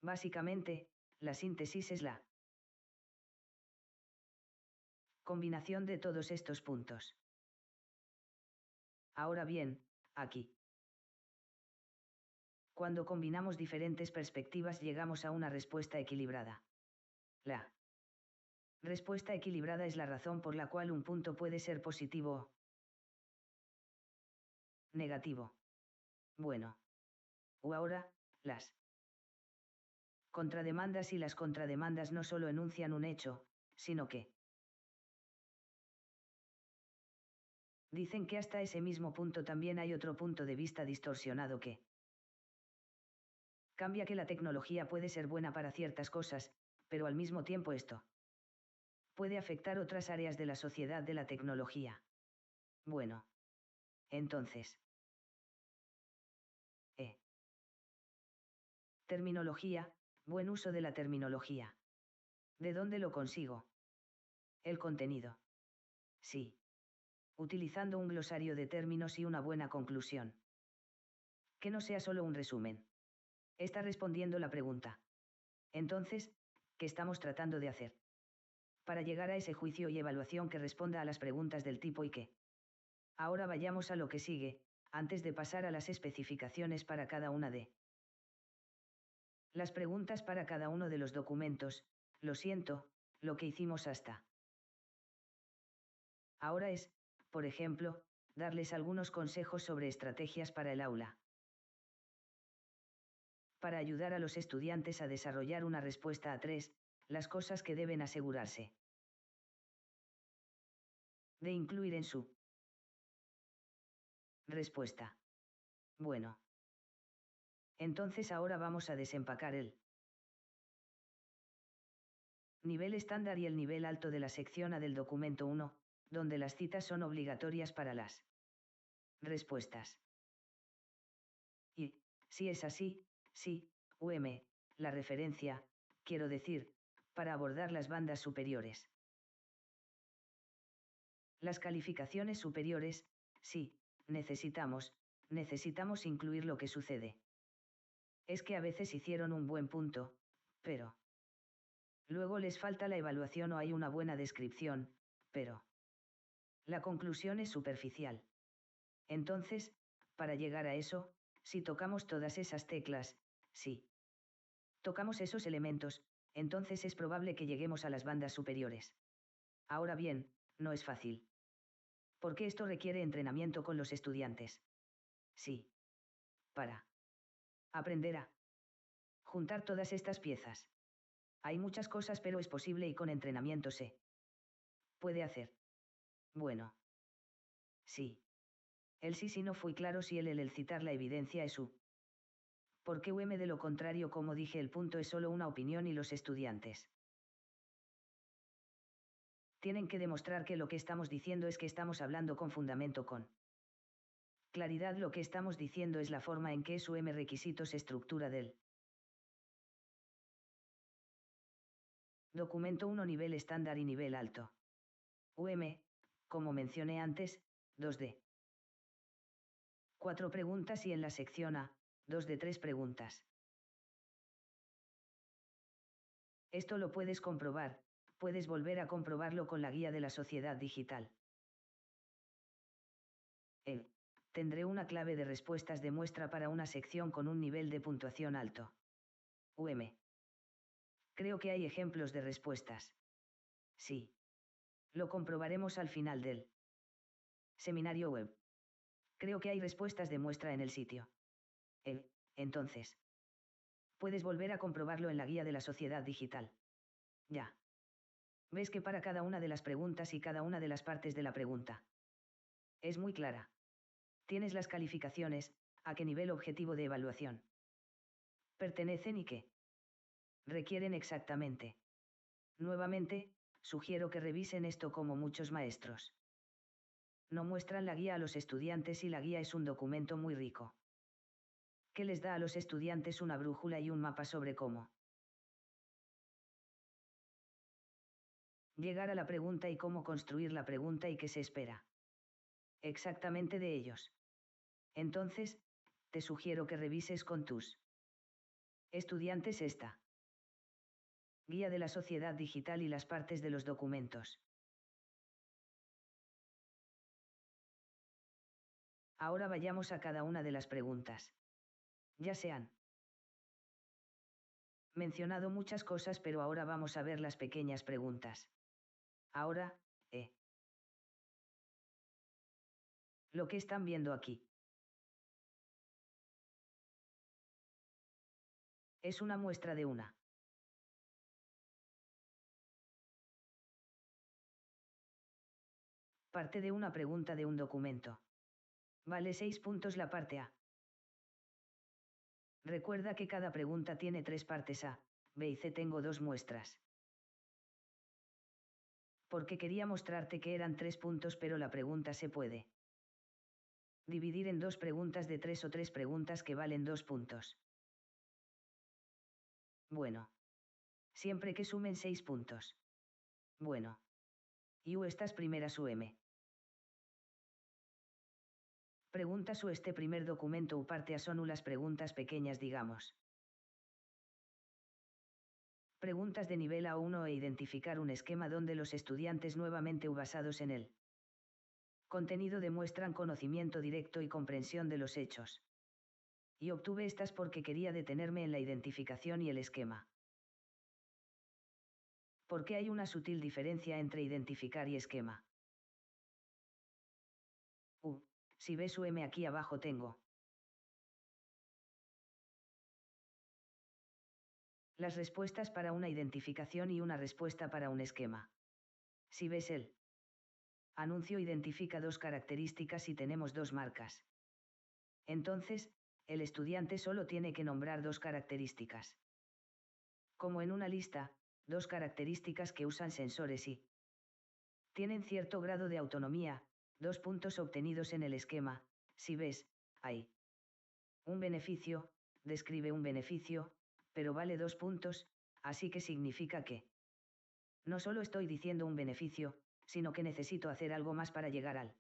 Básicamente, la síntesis es la combinación de todos estos puntos. Ahora bien, aquí, cuando combinamos diferentes perspectivas llegamos a una respuesta equilibrada. La respuesta equilibrada es la razón por la cual un punto puede ser positivo o negativo. Bueno. O ahora, las contrademandas y las contrademandas no solo enuncian un hecho, sino que dicen que hasta ese mismo punto también hay otro punto de vista distorsionado que cambia, que la tecnología puede ser buena para ciertas cosas, pero al mismo tiempo esto puede afectar otras áreas de la sociedad de la tecnología. Bueno. Entonces. Terminología, buen uso de la terminología. ¿De dónde lo consigo? El contenido. Sí. Utilizando un glosario de términos y una buena conclusión. Que no sea solo un resumen. Está respondiendo la pregunta. Entonces, ¿qué estamos tratando de hacer? Para llegar a ese juicio y evaluación que responda a las preguntas del tipo ¿y qué? Ahora vayamos a lo que sigue, antes de pasar a las especificaciones para cada una de las preguntas para cada uno de los documentos. Lo siento, lo que hicimos hasta ahora es, por ejemplo, darles algunos consejos sobre estrategias para el aula. para ayudar a los estudiantes a desarrollar una respuesta a 3, las cosas que deben asegurarse de incluir en su respuesta. Bueno. Entonces ahora vamos a desempacar el nivel estándar y el nivel alto de la sección A del documento 1, donde las citas son obligatorias para las respuestas. Y, si es así, sí, la referencia, quiero decir, para abordar las bandas superiores. Las calificaciones superiores, sí, necesitamos incluir lo que sucede. Es que a veces hicieron un buen punto, pero luego les falta la evaluación o hay una buena descripción, pero la conclusión es superficial. Entonces, para llegar a eso, si tocamos todas esas teclas, si tocamos esos elementos, entonces es probable que lleguemos a las bandas superiores. Ahora bien, no es fácil. Porque esto requiere entrenamiento con los estudiantes. Sí. Para aprender a juntar todas estas piezas. Hay muchas cosas, pero es posible y con entrenamiento se puede hacer. Bueno. Sí. El sí no fui claro si el citar la evidencia es u. Porque de lo contrario, como dije, el punto es solo una opinión y los estudiantes tienen que demostrar que lo que estamos diciendo es que estamos hablando con fundamento, con claridad. Lo que estamos diciendo es la forma en que su requisitos estructura del documento 1 nivel estándar y nivel alto. Como mencioné antes, 2 de 4 preguntas y en la sección A, 2 de 3 preguntas. Esto lo puedes comprobar, puedes volver a comprobarlo con la guía de la sociedad digital. Tendré una clave de respuestas de muestra para una sección con un nivel de puntuación alto. Creo que hay ejemplos de respuestas. Sí. Lo comprobaremos al final del seminario web. Creo que hay respuestas de muestra en el sitio. Entonces. Puedes volver a comprobarlo en la guía de la sociedad digital. Ya. Ves que para cada una de las preguntas y cada una de las partes de la pregunta. Es muy clara. Tienes las calificaciones, a qué nivel objetivo de evaluación pertenecen y qué requieren exactamente. Nuevamente, sugiero que revisen esto como muchos maestros no muestran la guía a los estudiantes y la guía es un documento muy rico que les da a los estudiantes una brújula y un mapa sobre cómo llegar a la pregunta y cómo construir la pregunta y qué se espera exactamente de ellos. Entonces, te sugiero que revises con tus estudiantes esta guía de la sociedad digital y las partes de los documentos. Ahora vayamos a cada una de las preguntas. Ya se han mencionado muchas cosas, pero ahora vamos a ver las pequeñas preguntas. Ahora, lo que están viendo aquí es una muestra de una parte de una pregunta de un documento. Vale 6 puntos la parte A. Recuerda que cada pregunta tiene 3 partes A, B y C. Tengo 2 muestras. Porque quería mostrarte que eran 3 puntos, pero la pregunta se puede dividir en 2 preguntas de 3 o 3 preguntas que valen 2 puntos. Bueno. Siempre que sumen 6 puntos. Bueno. Y estas primeras preguntas este primer documento u parte A son las preguntas pequeñas, digamos. Preguntas de nivel A1 e identificar un esquema donde los estudiantes nuevamente basados en el contenido demuestran conocimiento directo y comprensión de los hechos. Y obtuve estas porque quería detenerme en la identificación y el esquema. Porque hay una sutil diferencia entre identificar y esquema. Si ves aquí abajo tengo Las respuestas para una identificación y una respuesta para un esquema. Si ves el anuncio identifica dos características y tenemos dos marcas. Entonces, el estudiante solo tiene que nombrar dos características. Como en una lista, dos características que usan sensores y tienen cierto grado de autonomía, dos puntos obtenidos en el esquema. Si ves, hay un beneficio, describe un beneficio, pero vale 2 puntos, así que significa que no solo estoy diciendo un beneficio, sino que necesito hacer algo más para llegar al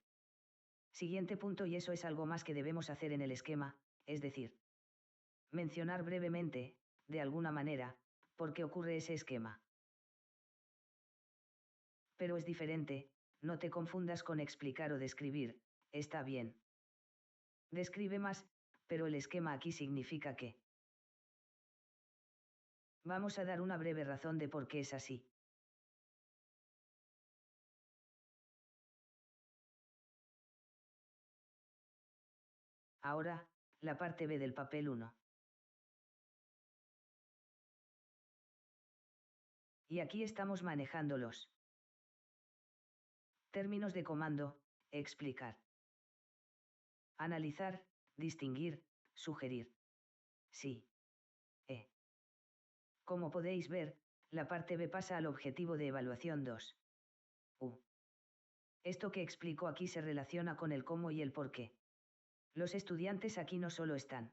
siguiente punto, y eso es algo más que debemos hacer en el esquema, es decir, mencionar brevemente, de alguna manera, por qué ocurre ese esquema. Pero es diferente, no te confundas con explicar o describir, está bien. Describe más, pero el esquema aquí significa que vamos a dar una breve razón de por qué es así. Ahora, la parte B del papel 1. Y aquí estamos manejando los términos de comando, explicar, analizar, distinguir, sugerir. Sí. Como podéis ver, la parte B pasa al objetivo de evaluación 2. Esto que explico aquí se relaciona con el cómo y el por qué. Los estudiantes aquí no solo están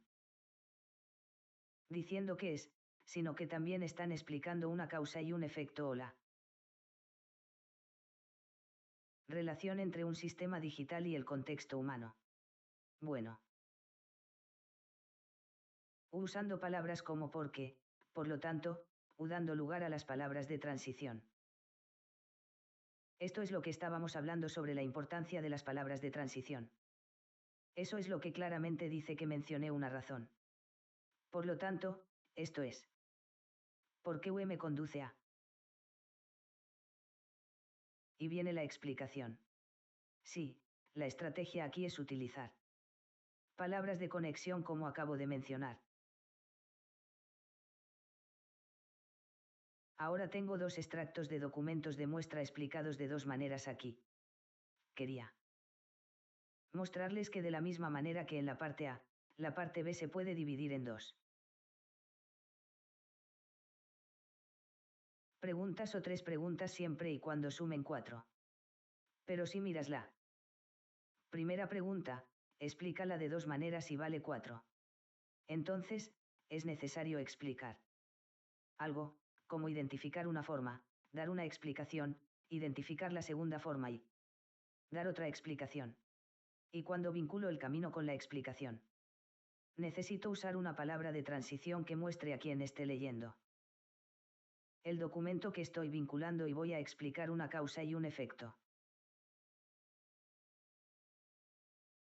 diciendo qué es, sino que también están explicando una causa y un efecto o la relación entre un sistema digital y el contexto humano. Bueno. Usando palabras como por qué, por lo tanto, dando lugar a las palabras de transición. Esto es lo que estábamos hablando sobre la importancia de las palabras de transición. Eso es lo que claramente dice que mencioné una razón. Por lo tanto, esto es. ¿Por qué me conduce a? Y viene la explicación. Sí, la estrategia aquí es utilizar palabras de conexión como acabo de mencionar. Ahora tengo dos extractos de documentos de muestra explicados de dos maneras aquí. Quería mostrarles que de la misma manera que en la parte A, la parte B se puede dividir en dos preguntas o tres preguntas siempre y cuando sumen 4. Pero si miras la primera pregunta, explícala de dos maneras y vale 4. Entonces, es necesario explicar algo, como identificar una forma, dar una explicación, identificar la segunda forma y dar otra explicación. Y cuando vinculo el camino con la explicación, necesito usar una palabra de transición que muestre a quien esté leyendo el documento que estoy vinculando y voy a explicar una causa y un efecto.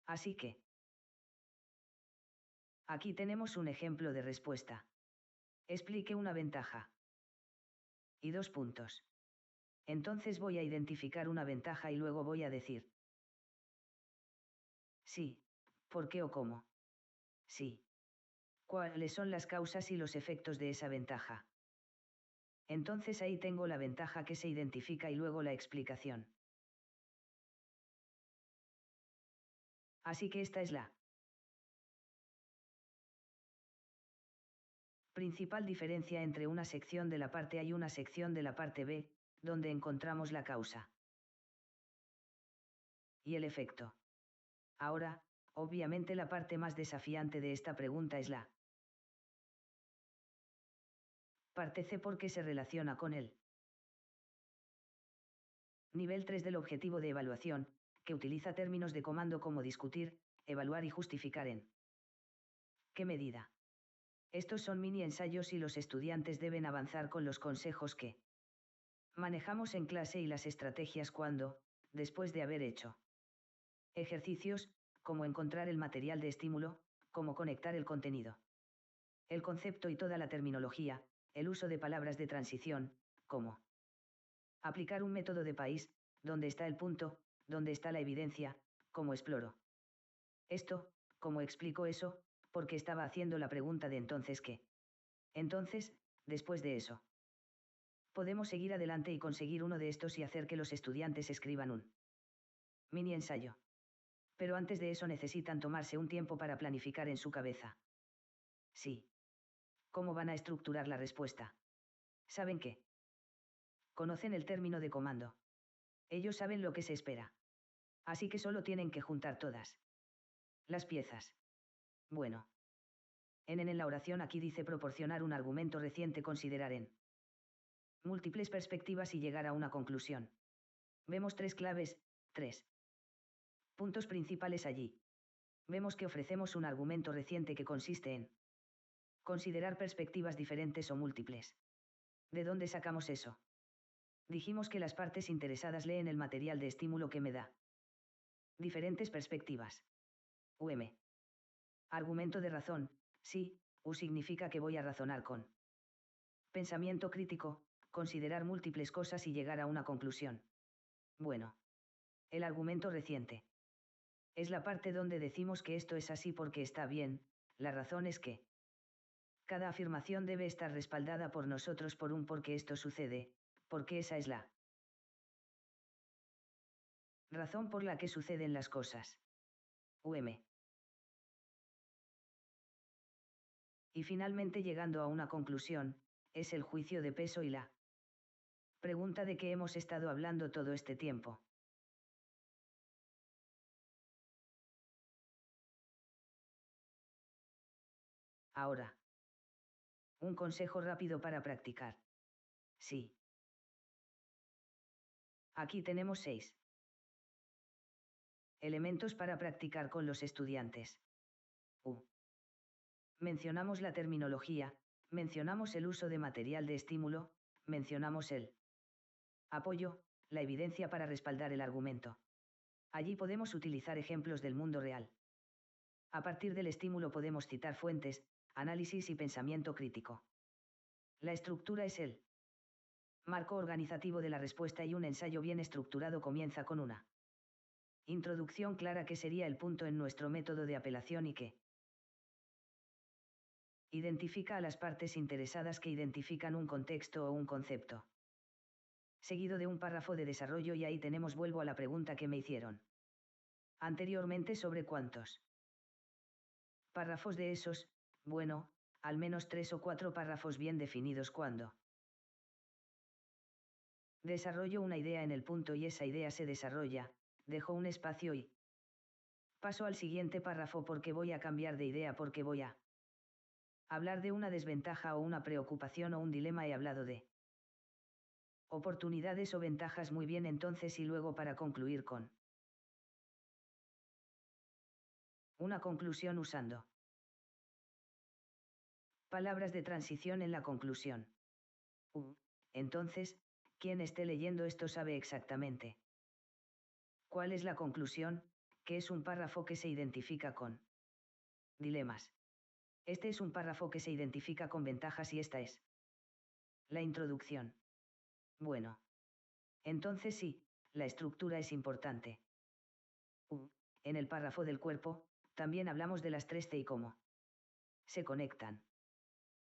Así que, aquí tenemos un ejemplo de respuesta. Explique una ventaja. Y 2 puntos. Entonces voy a identificar una ventaja y luego voy a decir. Sí, ¿por qué o cómo? Sí. ¿Cuáles son las causas y los efectos de esa ventaja? Entonces ahí tengo la ventaja que se identifica y luego la explicación. Así que esta es la principal diferencia entre una sección de la parte A y una sección de la parte B, donde encontramos la causa y el efecto. Ahora, obviamente la parte más desafiante de esta pregunta es la parte C porque se relaciona con el nivel 3 del objetivo de evaluación, que utiliza términos de comando como discutir, evaluar y justificar en ¿qué medida? Estos son mini ensayos y los estudiantes deben avanzar con los consejos que manejamos en clase y las estrategias cuando, después de haber hecho ejercicios, como encontrar el material de estímulo, cómo conectar el contenido, el concepto y toda la terminología, el uso de palabras de transición, como aplicar un método de país, dónde está el punto, dónde está la evidencia, cómo exploro esto, cómo explico eso, porque estaba haciendo la pregunta de entonces qué. Entonces, Después de eso, podemos seguir adelante y conseguir uno de estos y hacer que los estudiantes escriban un mini ensayo. Pero antes de eso necesitan tomarse un tiempo para planificar en su cabeza. Sí. ¿Cómo van a estructurar la respuesta? ¿Saben qué? Conocen el término de comando. Ellos saben lo que se espera. Así que solo tienen que juntar todas las piezas. Bueno. En la oración aquí dice proporcionar un argumento reciente, considerar en múltiples perspectivas y llegar a una conclusión. Vemos tres claves, tres puntos principales allí. Vemos que ofrecemos un argumento reciente que consiste en considerar perspectivas diferentes o múltiples. ¿De dónde sacamos eso? Dijimos que las partes interesadas leen el material de estímulo que me da diferentes perspectivas. Argumento de razón, sí, U significa que voy a razonar con pensamiento crítico, considerar múltiples cosas y llegar a una conclusión. Bueno. El argumento reciente. Es la parte donde decimos que esto es así porque está bien, la razón es que cada afirmación debe estar respaldada por nosotros por un por qué esto sucede, porque esa es la razón por la que suceden las cosas. Y finalmente llegando a una conclusión, es el juicio de peso y la pregunta de que hemos estado hablando todo este tiempo. Ahora. Un consejo rápido para practicar. Sí. Aquí tenemos 6 elementos para practicar con los estudiantes. Mencionamos la terminología, mencionamos el uso de material de estímulo, mencionamos el apoyo, la evidencia para respaldar el argumento. Allí podemos utilizar ejemplos del mundo real. A partir del estímulo podemos citar fuentes, análisis y pensamiento crítico. La estructura es el marco organizativo de la respuesta y un ensayo bien estructurado comienza con una introducción clara que sería el punto en nuestro método de apelación y que identifica a las partes interesadas que identifican un contexto o un concepto. Seguido de un párrafo de desarrollo y ahí tenemos vuelvo a la pregunta que me hicieron anteriormente sobre cuántos párrafos de esos, bueno, al menos 3 o 4 párrafos bien definidos cuando desarrollo una idea en el punto y esa idea se desarrolla, dejo un espacio y paso al siguiente párrafo porque voy a cambiar de idea porque voy a hablar de una desventaja o una preocupación o un dilema. He hablado de oportunidades o ventajas muy bien entonces y luego para concluir con una conclusión usando palabras de transición en la conclusión. Entonces, quien esté leyendo esto sabe exactamente cuál es la conclusión, que es un párrafo que se identifica con dilemas. Este es un párrafo que se identifica con ventajas y esta es la introducción. Bueno. Entonces sí, la estructura es importante. En el párrafo del cuerpo, también hablamos de las 3 C y cómo se conectan.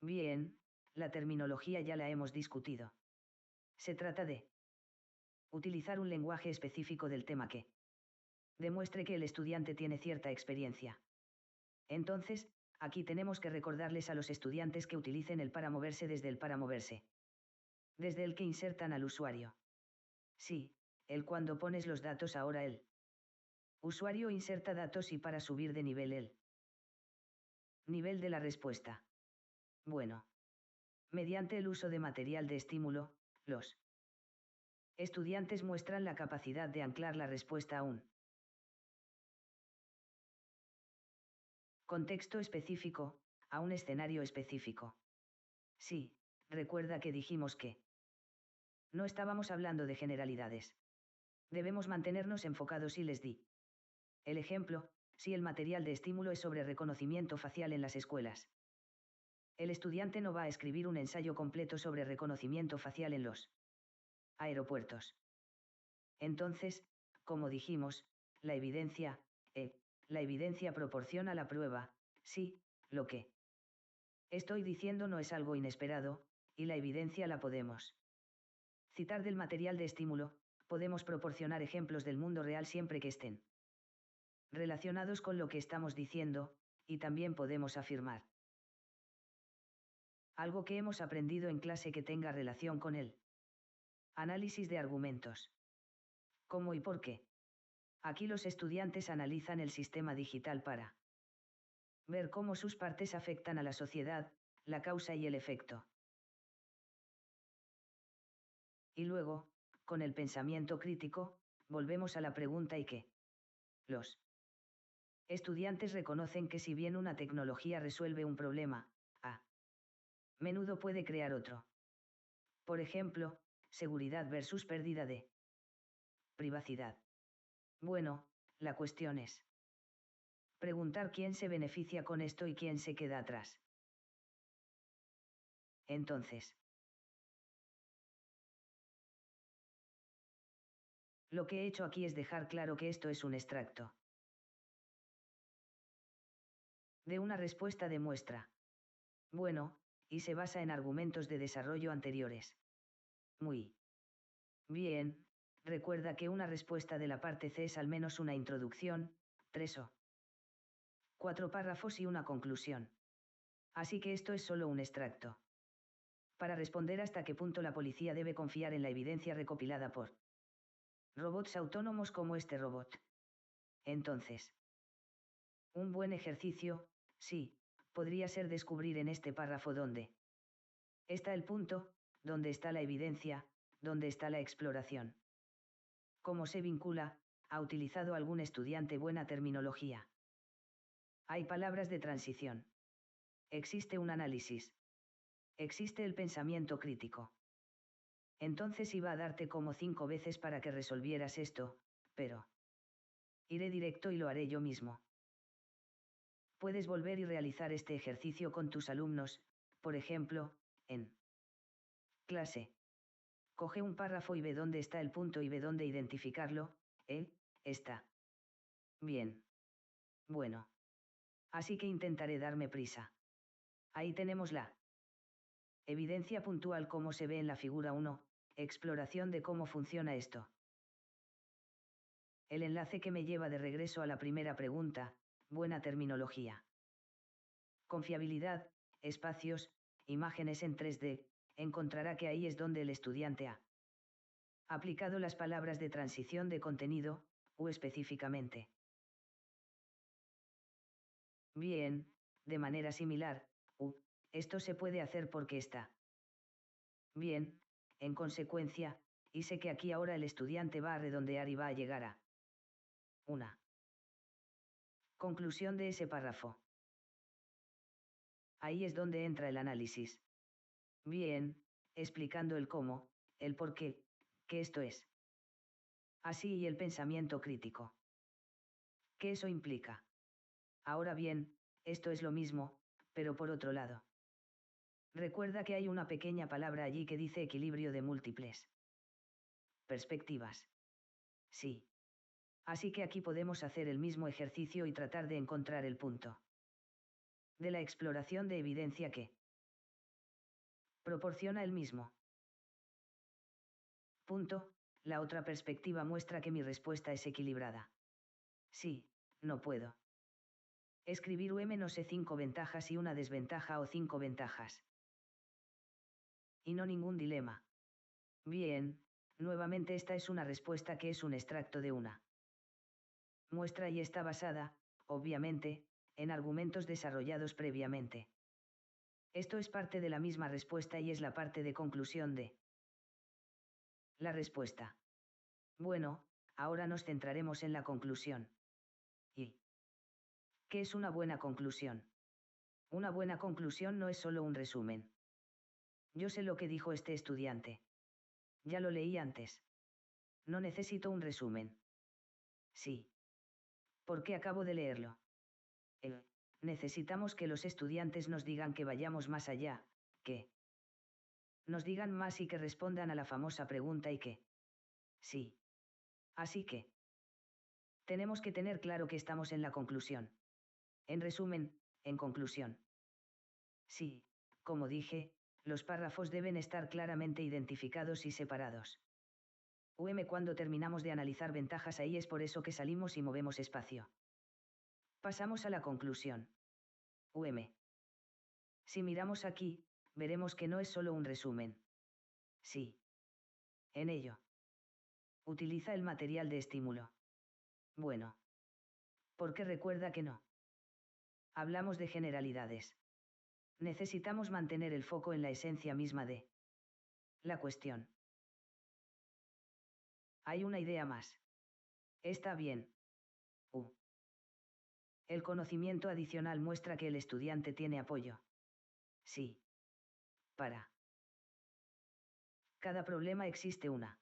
Bien, la terminología ya la hemos discutido. Se trata de utilizar un lenguaje específico del tema que demuestre que el estudiante tiene cierta experiencia. Entonces, aquí tenemos que recordarles a los estudiantes que utilicen el para moverse desde el para moverse. Desde el que insertan al usuario. Sí, el cuando pones los datos ahora el usuario inserta datos y para subir de nivel el nivel de la respuesta. Bueno. Mediante el uso de material de estímulo, los estudiantes muestran la capacidad de anclar la respuesta a un contexto específico, a un escenario específico. Sí, recuerda que dijimos que no estábamos hablando de generalidades. Debemos mantenernos enfocados y les di el ejemplo, si el material de estímulo es sobre reconocimiento facial en las escuelas. El estudiante no va a escribir un ensayo completo sobre reconocimiento facial en los aeropuertos. Entonces, como dijimos, la evidencia proporciona la prueba, sí, lo que estoy diciendo no es algo inesperado, y la evidencia la podemos citar del material de estímulo, podemos proporcionar ejemplos del mundo real siempre que estén relacionados con lo que estamos diciendo, y también podemos afirmar algo que hemos aprendido en clase que tenga relación con el análisis de argumentos. ¿Cómo y por qué? Aquí los estudiantes analizan el sistema digital para ver cómo sus partes afectan a la sociedad, la causa y el efecto. Y luego, con el pensamiento crítico, volvemos a la pregunta ¿y qué? Los estudiantes reconocen que si bien una tecnología resuelve un problema, a menudo puede crear otro. Por ejemplo, seguridad versus pérdida de privacidad. Bueno, la cuestión es preguntar quién se beneficia con esto y quién se queda atrás. Entonces, lo que he hecho aquí es dejar claro que esto es un extracto de una respuesta de muestra. Bueno, y se basa en argumentos de desarrollo anteriores. Muy bien, recuerda que una respuesta de la parte C es al menos una introducción, 3 o 4 párrafos y una conclusión. Así que esto es solo un extracto. Para responder hasta qué punto la policía debe confiar en la evidencia recopilada por robots autónomos como este robot. Entonces, un buen ejercicio, sí, podría ser descubrir en este párrafo dónde está el punto, dónde está la evidencia, dónde está la exploración. ¿Cómo se vincula? ¿Ha utilizado algún estudiante buena terminología? Hay palabras de transición. Existe un análisis. Existe el pensamiento crítico. Entonces iba a darte como 5 veces para que resolvieras esto, pero iré directo y lo haré yo mismo. Puedes volver y realizar este ejercicio con tus alumnos, por ejemplo, en clase. Coge un párrafo y ve dónde está el punto y ve dónde identificarlo, está. Bien. Bueno. Así que intentaré darme prisa. Ahí tenemos la evidencia puntual como se ve en la figura 1, exploración de cómo funciona esto. El enlace que me lleva de regreso a la primera pregunta, buena terminología. Confiabilidad, espacios, imágenes en 3D, encontrará que ahí es donde el estudiante ha aplicado las palabras de transición de contenido, u específicamente. Bien, de manera similar, esto se puede hacer porque está bien, en consecuencia, y sé que aquí ahora el estudiante va a redondear y va a llegar a una conclusión de ese párrafo. Ahí es donde entra el análisis. Bien, explicando el cómo, el por qué, que esto es así y el pensamiento crítico. ¿Qué eso implica? Ahora bien, esto es lo mismo, pero por otro lado. Recuerda que hay una pequeña palabra allí que dice equilibrio de múltiples perspectivas. Sí. Así que aquí podemos hacer el mismo ejercicio y tratar de encontrar el punto de la exploración de evidencia que proporciona el mismo punto. La otra perspectiva muestra que mi respuesta es equilibrada. Sí, no puedo escribir no sé 5 ventajas y una desventaja o 5 ventajas. Y no ningún dilema. Bien, nuevamente esta es una respuesta que es un extracto de una muestra y está basada, obviamente, en argumentos desarrollados previamente. Esto es parte de la misma respuesta y es la parte de conclusión de la respuesta. Bueno, ahora nos centraremos en la conclusión. ¿Y qué es una buena conclusión? Una buena conclusión no es solo un resumen. Yo sé lo que dijo este estudiante. Ya lo leí antes. No necesito un resumen. Sí. Porque acabo de leerlo. Necesitamos que los estudiantes nos digan que vayamos más allá, que nos digan más y que respondan a la famosa pregunta ¿y qué? Sí. Así que tenemos que tener claro que estamos en la conclusión. En resumen, en conclusión. Sí, como dije, Los párrafos deben estar claramente identificados y separados. Cuando terminamos de analizar ventajas ahí es por eso que salimos y movemos espacio. Pasamos a la conclusión. Si miramos aquí, veremos que no es solo un resumen. Sí. En ello. Utiliza el material de estímulo. Bueno. Porque recuerda que no. Hablamos de generalidades. Necesitamos mantener el foco en la esencia misma de la cuestión. Hay una idea más. Está bien. El conocimiento adicional muestra que el estudiante tiene apoyo. Sí. Para cada problema existe una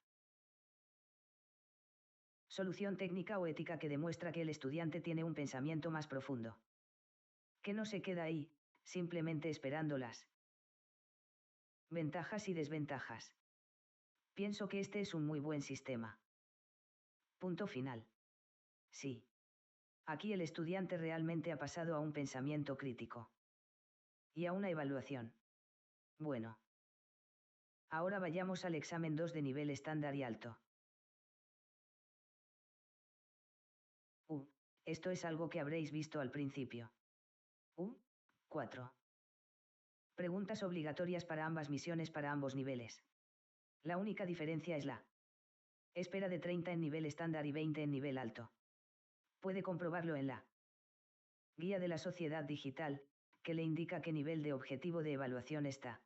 solución técnica o ética que demuestra que el estudiante tiene un pensamiento más profundo. Que no se queda ahí, simplemente esperándolas. Ventajas y desventajas. Pienso que este es un muy buen sistema. Punto final. Sí. Aquí el estudiante realmente ha pasado a un pensamiento crítico. Y a una evaluación. Bueno. Ahora vayamos al examen 2 de nivel estándar y alto. Esto es algo que habréis visto al principio. 4. Preguntas obligatorias para ambas misiones para ambos niveles. La única diferencia es la espera de 30 en nivel estándar y 20 en nivel alto. Puede comprobarlo en la Guía de la Sociedad Digital, que le indica qué nivel de objetivo de evaluación está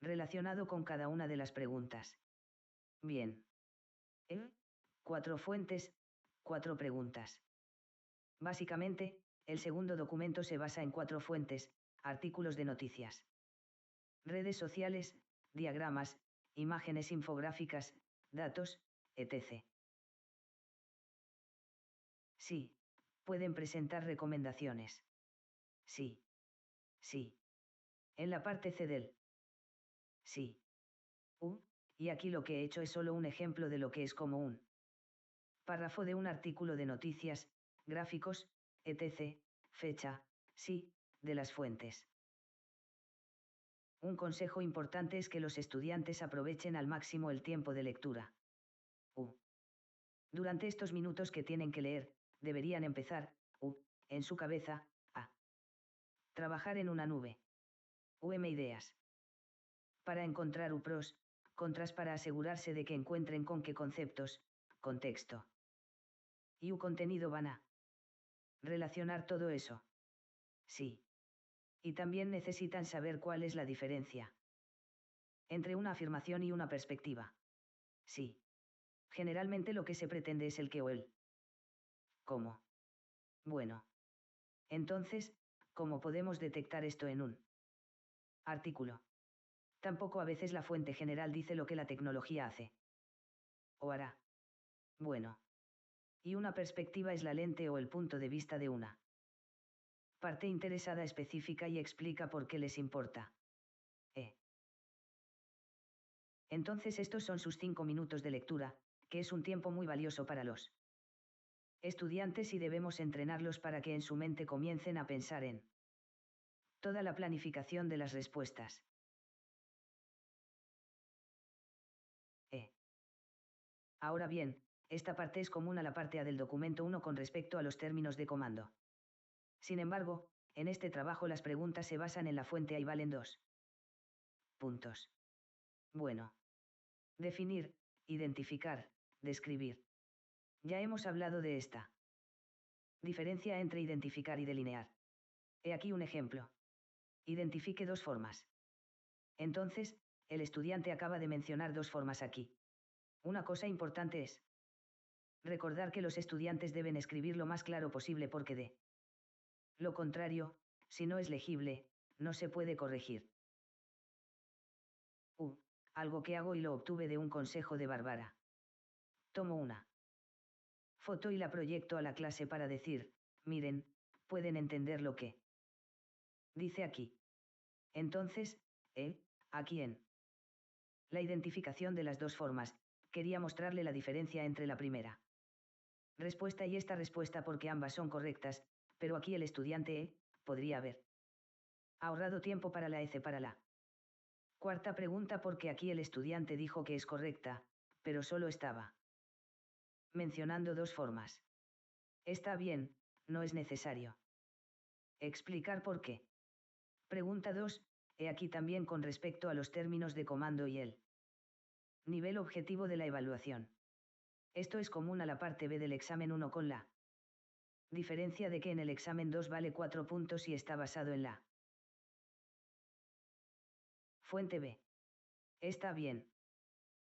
relacionado con cada una de las preguntas. Bien. 4 fuentes, 4 preguntas. Básicamente, el segundo documento se basa en 4 fuentes: artículos de noticias, redes sociales, diagramas, imágenes infográficas, datos, etc. Sí. Pueden presentar recomendaciones. Sí. Sí. En la parte C del sí. Y aquí lo que he hecho es solo un ejemplo de lo que es como un párrafo de un artículo de noticias, gráficos, etc., fecha, sí, de las fuentes. Un consejo importante es que los estudiantes aprovechen al máximo el tiempo de lectura. Durante estos minutos que tienen que leer, deberían empezar, en su cabeza, a trabajar en una nube. Ideas. Para encontrar pros, contras para asegurarse de que encuentren con qué conceptos, contexto y contenido van a relacionar todo eso. Sí. Y también necesitan saber cuál es la diferencia entre una afirmación y una perspectiva. Sí. Generalmente lo que se pretende es el qué o el cómo. Bueno. Entonces, ¿cómo podemos detectar esto en un artículo? Tampoco a veces la fuente general dice lo que la tecnología hace o hará. Bueno. Y una perspectiva es la lente o el punto de vista de una parte interesada específica y explica por qué les importa. Entonces estos son sus 5 minutos de lectura, que es un tiempo muy valioso para los estudiantes y debemos entrenarlos para que en su mente comiencen a pensar en toda la planificación de las respuestas. Ahora bien, esta parte es común a la parte A del documento 1 con respecto a los términos de comando. Sin embargo, en este trabajo las preguntas se basan en la fuente A y valen 2 puntos. Bueno. Definir, identificar, describir. Ya hemos hablado de esta diferencia entre identificar y delinear. He aquí un ejemplo. Identifique 2 formas. Entonces, el estudiante acaba de mencionar 2 formas aquí. Una cosa importante es recordar que los estudiantes deben escribir lo más claro posible porque de lo contrario, si no es legible, no se puede corregir. Algo que hago y lo obtuve de un consejo de Bárbara. Tomo una foto y la proyecto a la clase para decir, miren, pueden entender lo que dice aquí. Entonces, aquí en la identificación de las 2 formas, quería mostrarle la diferencia entre la primera respuesta y esta respuesta porque ambas son correctas, pero aquí el estudiante podría haber ahorrado tiempo para la para la Cuarta pregunta porque aquí el estudiante dijo que es correcta, pero solo estaba mencionando dos formas. Está bien, no es necesario explicar por qué. Pregunta 2. He aquí también con respecto a los términos de comando y el nivel objetivo de la evaluación. Esto es común a la parte B del examen 1 con la diferencia de que en el examen 2 vale 4 puntos y está basado en la fuente B. Está bien.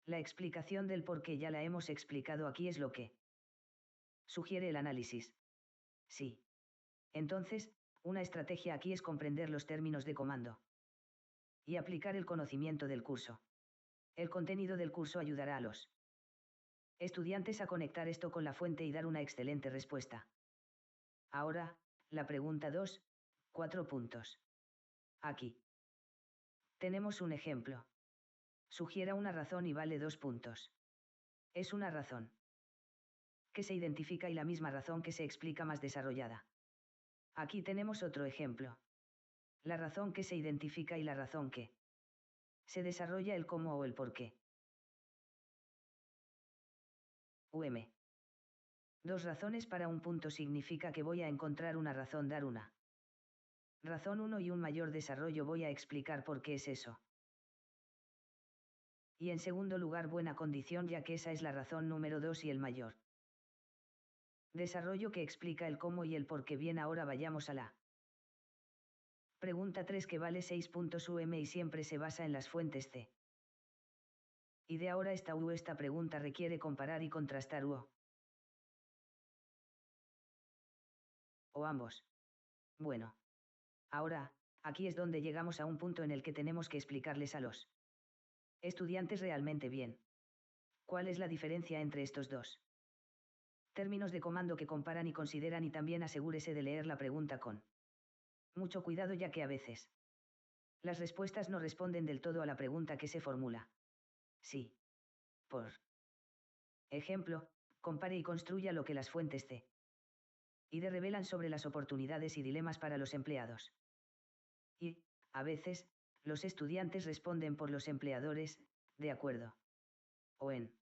La explicación del por qué ya la hemos explicado aquí es lo que sugiere el análisis. Sí. Entonces, una estrategia aquí es comprender los términos de comando y aplicar el conocimiento del curso. El contenido del curso ayudará a los estudiantes a conectar esto con la fuente y dar una excelente respuesta. Ahora, la pregunta 2, 4 puntos. Aquí tenemos un ejemplo. Sugiera una razón y vale 2 puntos. Es una razón que se identifica y la misma razón que se explica más desarrollada. Aquí tenemos otro ejemplo. La razón que se identifica y la razón que se desarrolla el cómo o el por qué. UM. Dos razones para un punto significa que voy a encontrar una razón, dar una razón 1 y un mayor desarrollo voy a explicar por qué es eso. Y en segundo lugar buena condición ya que esa es la razón número 2 y el mayor desarrollo que explica el cómo y el por qué. Bien, ahora vayamos a la pregunta 3 que vale 6 puntos UM y siempre se basa en las fuentes C. Y de ahora esta pregunta requiere comparar y contrastar o ambos. Bueno. Ahora, aquí es donde llegamos a un punto en el que tenemos que explicarles a los estudiantes realmente bien. ¿Cuál es la diferencia entre estos dos términos de comando que comparan y consideran? Y también asegúrese de leer la pregunta con mucho cuidado ya que a veces las respuestas no responden del todo a la pregunta que se formula. Sí. Por ejemplo, compare y construya lo que las fuentes C y D revelan sobre las oportunidades y dilemas para los empleados. Y, a veces, los estudiantes responden por los empleadores, de acuerdo. O en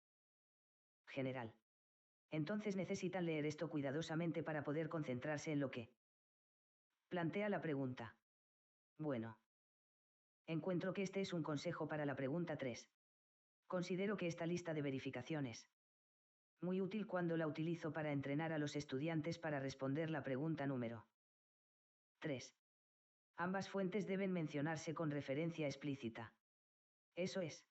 general. Entonces necesitan leer esto cuidadosamente para poder concentrarse en lo que plantea la pregunta. Bueno. Encuentro que este es un consejo para la pregunta 3. Considero que esta lista de verificaciones muy útil cuando la utilizo para entrenar a los estudiantes para responder la pregunta número 3. Ambas fuentes deben mencionarse con referencia explícita. Eso es.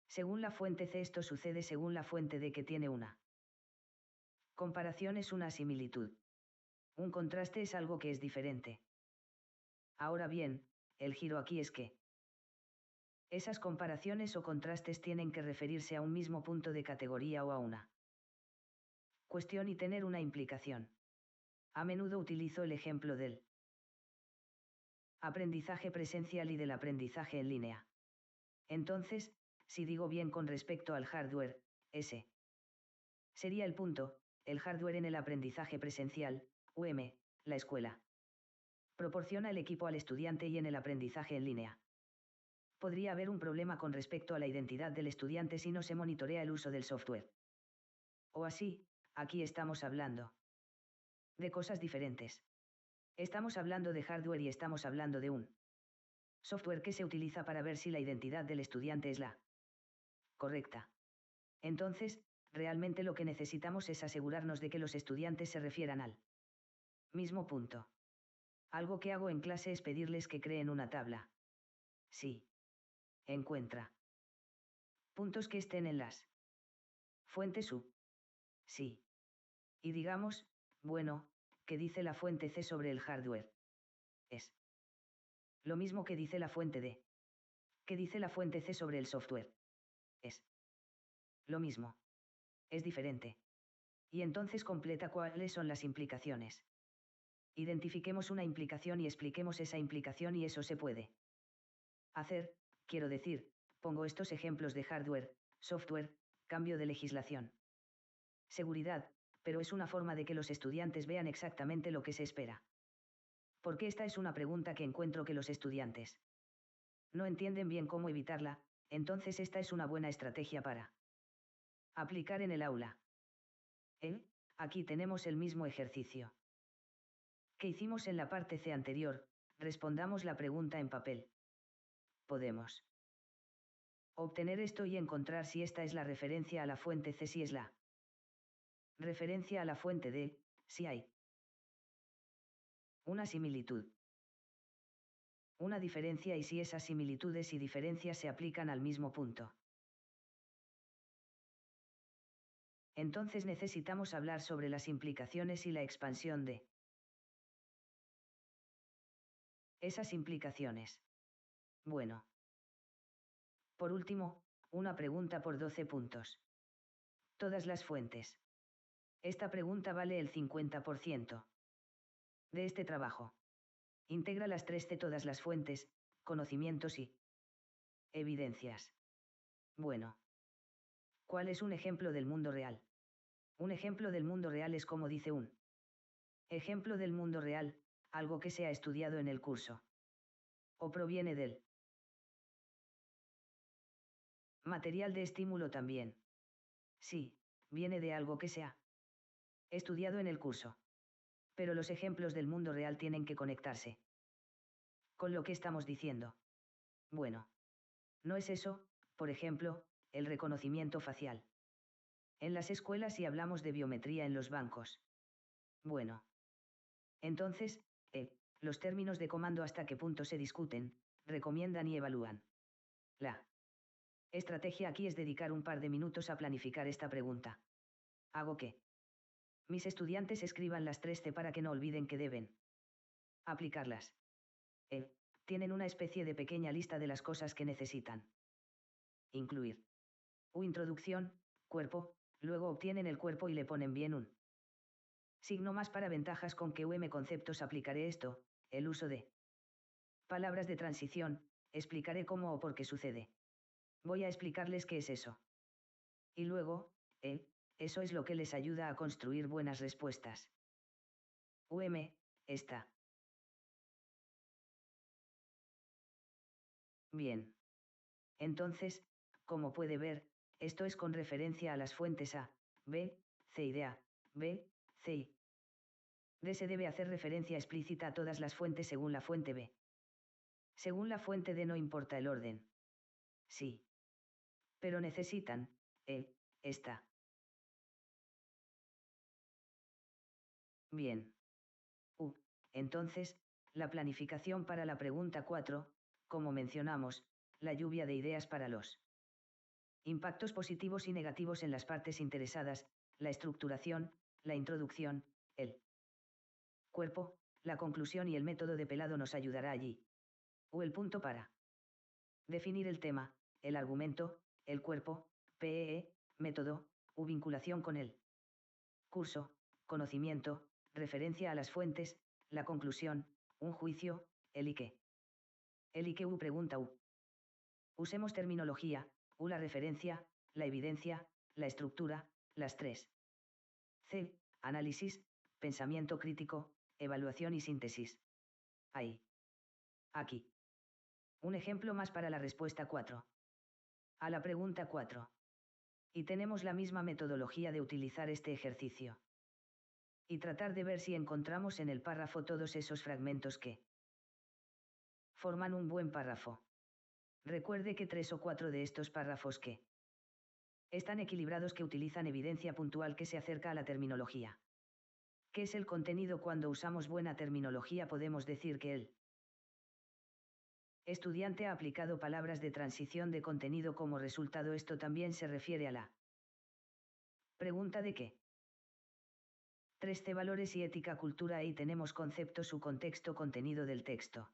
Según la fuente C esto sucede según la fuente D que tiene una comparación es una similitud. Un contraste es algo que es diferente. Ahora bien, el giro aquí es que esas comparaciones o contrastes tienen que referirse a un mismo punto de categoría o a una cuestión y tener una implicación. A menudo utilizo el ejemplo del aprendizaje presencial y del aprendizaje en línea. Entonces, si digo bien con respecto al hardware, ese sería el punto, el hardware en el aprendizaje presencial, la escuela proporciona el equipo al estudiante y en el aprendizaje en línea. Podría haber un problema con respecto a la identidad del estudiante si no se monitorea el uso del software. O así, aquí estamos hablando de cosas diferentes. Estamos hablando de hardware y estamos hablando de un software que se utiliza para ver si la identidad del estudiante es la correcta. Entonces, realmente lo que necesitamos es asegurarnos de que los estudiantes se refieran al mismo punto. Algo que hago en clase es pedirles que creen una tabla. Sí. Encuentra puntos que estén en las fuentes U. Sí. Y digamos, bueno, ¿qué dice la fuente C sobre el hardware? Es lo mismo que dice la fuente D. ¿Qué dice la fuente C sobre el software? Es lo mismo. Es diferente. Y entonces completa cuáles son las implicaciones. Identifiquemos una implicación y expliquemos esa implicación y eso se puede hacer, quiero decir, pongo estos ejemplos de hardware, software, cambio de legislación. Seguridad, pero es una forma de que los estudiantes vean exactamente lo que se espera. Porque esta es una pregunta que encuentro que los estudiantes No entienden bien cómo evitarla, entonces esta es una buena estrategia para aplicar en el aula. Aquí tenemos el mismo ejercicio que hicimos en la parte C anterior, respondamos la pregunta en papel. Podemos obtener esto y encontrar si esta es la referencia a la fuente C, si es la referencia a la fuente D, si hay una similitud, una diferencia y si esas similitudes y diferencias se aplican al mismo punto. Entonces necesitamos hablar sobre las implicaciones y la expansión de esas implicaciones. Bueno. Por último, una pregunta por 12 puntos. Todas las fuentes. Esta pregunta vale el 50% de este trabajo. Integra las 3 de todas las fuentes, conocimientos y evidencias. Bueno. ¿Cuál es un ejemplo del mundo real? Un ejemplo del mundo real es como dice un ejemplo del mundo real, algo que se ha estudiado en el curso. O proviene del material de estímulo también. Sí, viene de algo que se ha estudiado en el curso. Pero los ejemplos del mundo real tienen que conectarse con lo que estamos diciendo. Bueno. No es eso, por ejemplo, el reconocimiento facial. En las escuelas y hablamos de biometría en los bancos. Bueno. Entonces, los términos de comando hasta qué punto se discuten, recomiendan y evalúan. La estrategia aquí es dedicar un par de minutos a planificar esta pregunta. ¿Hago qué? Mis estudiantes escriban las 3 C para que no olviden que deben aplicarlas. Tienen una especie de pequeña lista de las cosas que necesitan incluir. Introducción, cuerpo, luego obtienen el cuerpo y le ponen bien un signo más para ventajas con que conceptos aplicaré esto, el uso de palabras de transición, explicaré cómo o por qué sucede. Voy a explicarles qué es eso. Y luego, eso es lo que les ayuda a construir buenas respuestas. Está. Bien. Entonces, como puede ver, esto es con referencia a las fuentes A, B, C y D. A, B, C y D. Se debe hacer referencia explícita a todas las fuentes según la fuente B. Según la fuente D no importa el orden. Sí. Pero necesitan, está. Bien. Entonces, la planificación para la pregunta 4, como mencionamos, la lluvia de ideas para los impactos positivos y negativos en las partes interesadas, la estructuración, la introducción, el cuerpo, la conclusión y el método de pelado nos ayudará allí. El punto para definir el tema, el argumento, el cuerpo, método, vinculación con el curso, conocimiento, referencia a las fuentes, la conclusión, un juicio, el y qué. El y qué pregunta Usemos terminología, la referencia, la evidencia, la estructura, las 3 C, análisis, pensamiento crítico, evaluación y síntesis. Ahí. Aquí. Un ejemplo más para la respuesta 4. A la pregunta 4. Y tenemos la misma metodología de utilizar este ejercicio. Y tratar de ver si encontramos en el párrafo todos esos fragmentos que forman un buen párrafo. Recuerde que 3 o 4 de estos párrafos que están equilibrados que utilizan evidencia puntual que se acerca a la terminología. ¿Qué es el contenido? Cuando usamos buena terminología podemos decir que el estudiante ha aplicado palabras de transición de contenido como resultado. Esto también se refiere a la pregunta de qué. 3C valores y ética cultura. Ahí tenemos concepto, su contexto, contenido del texto.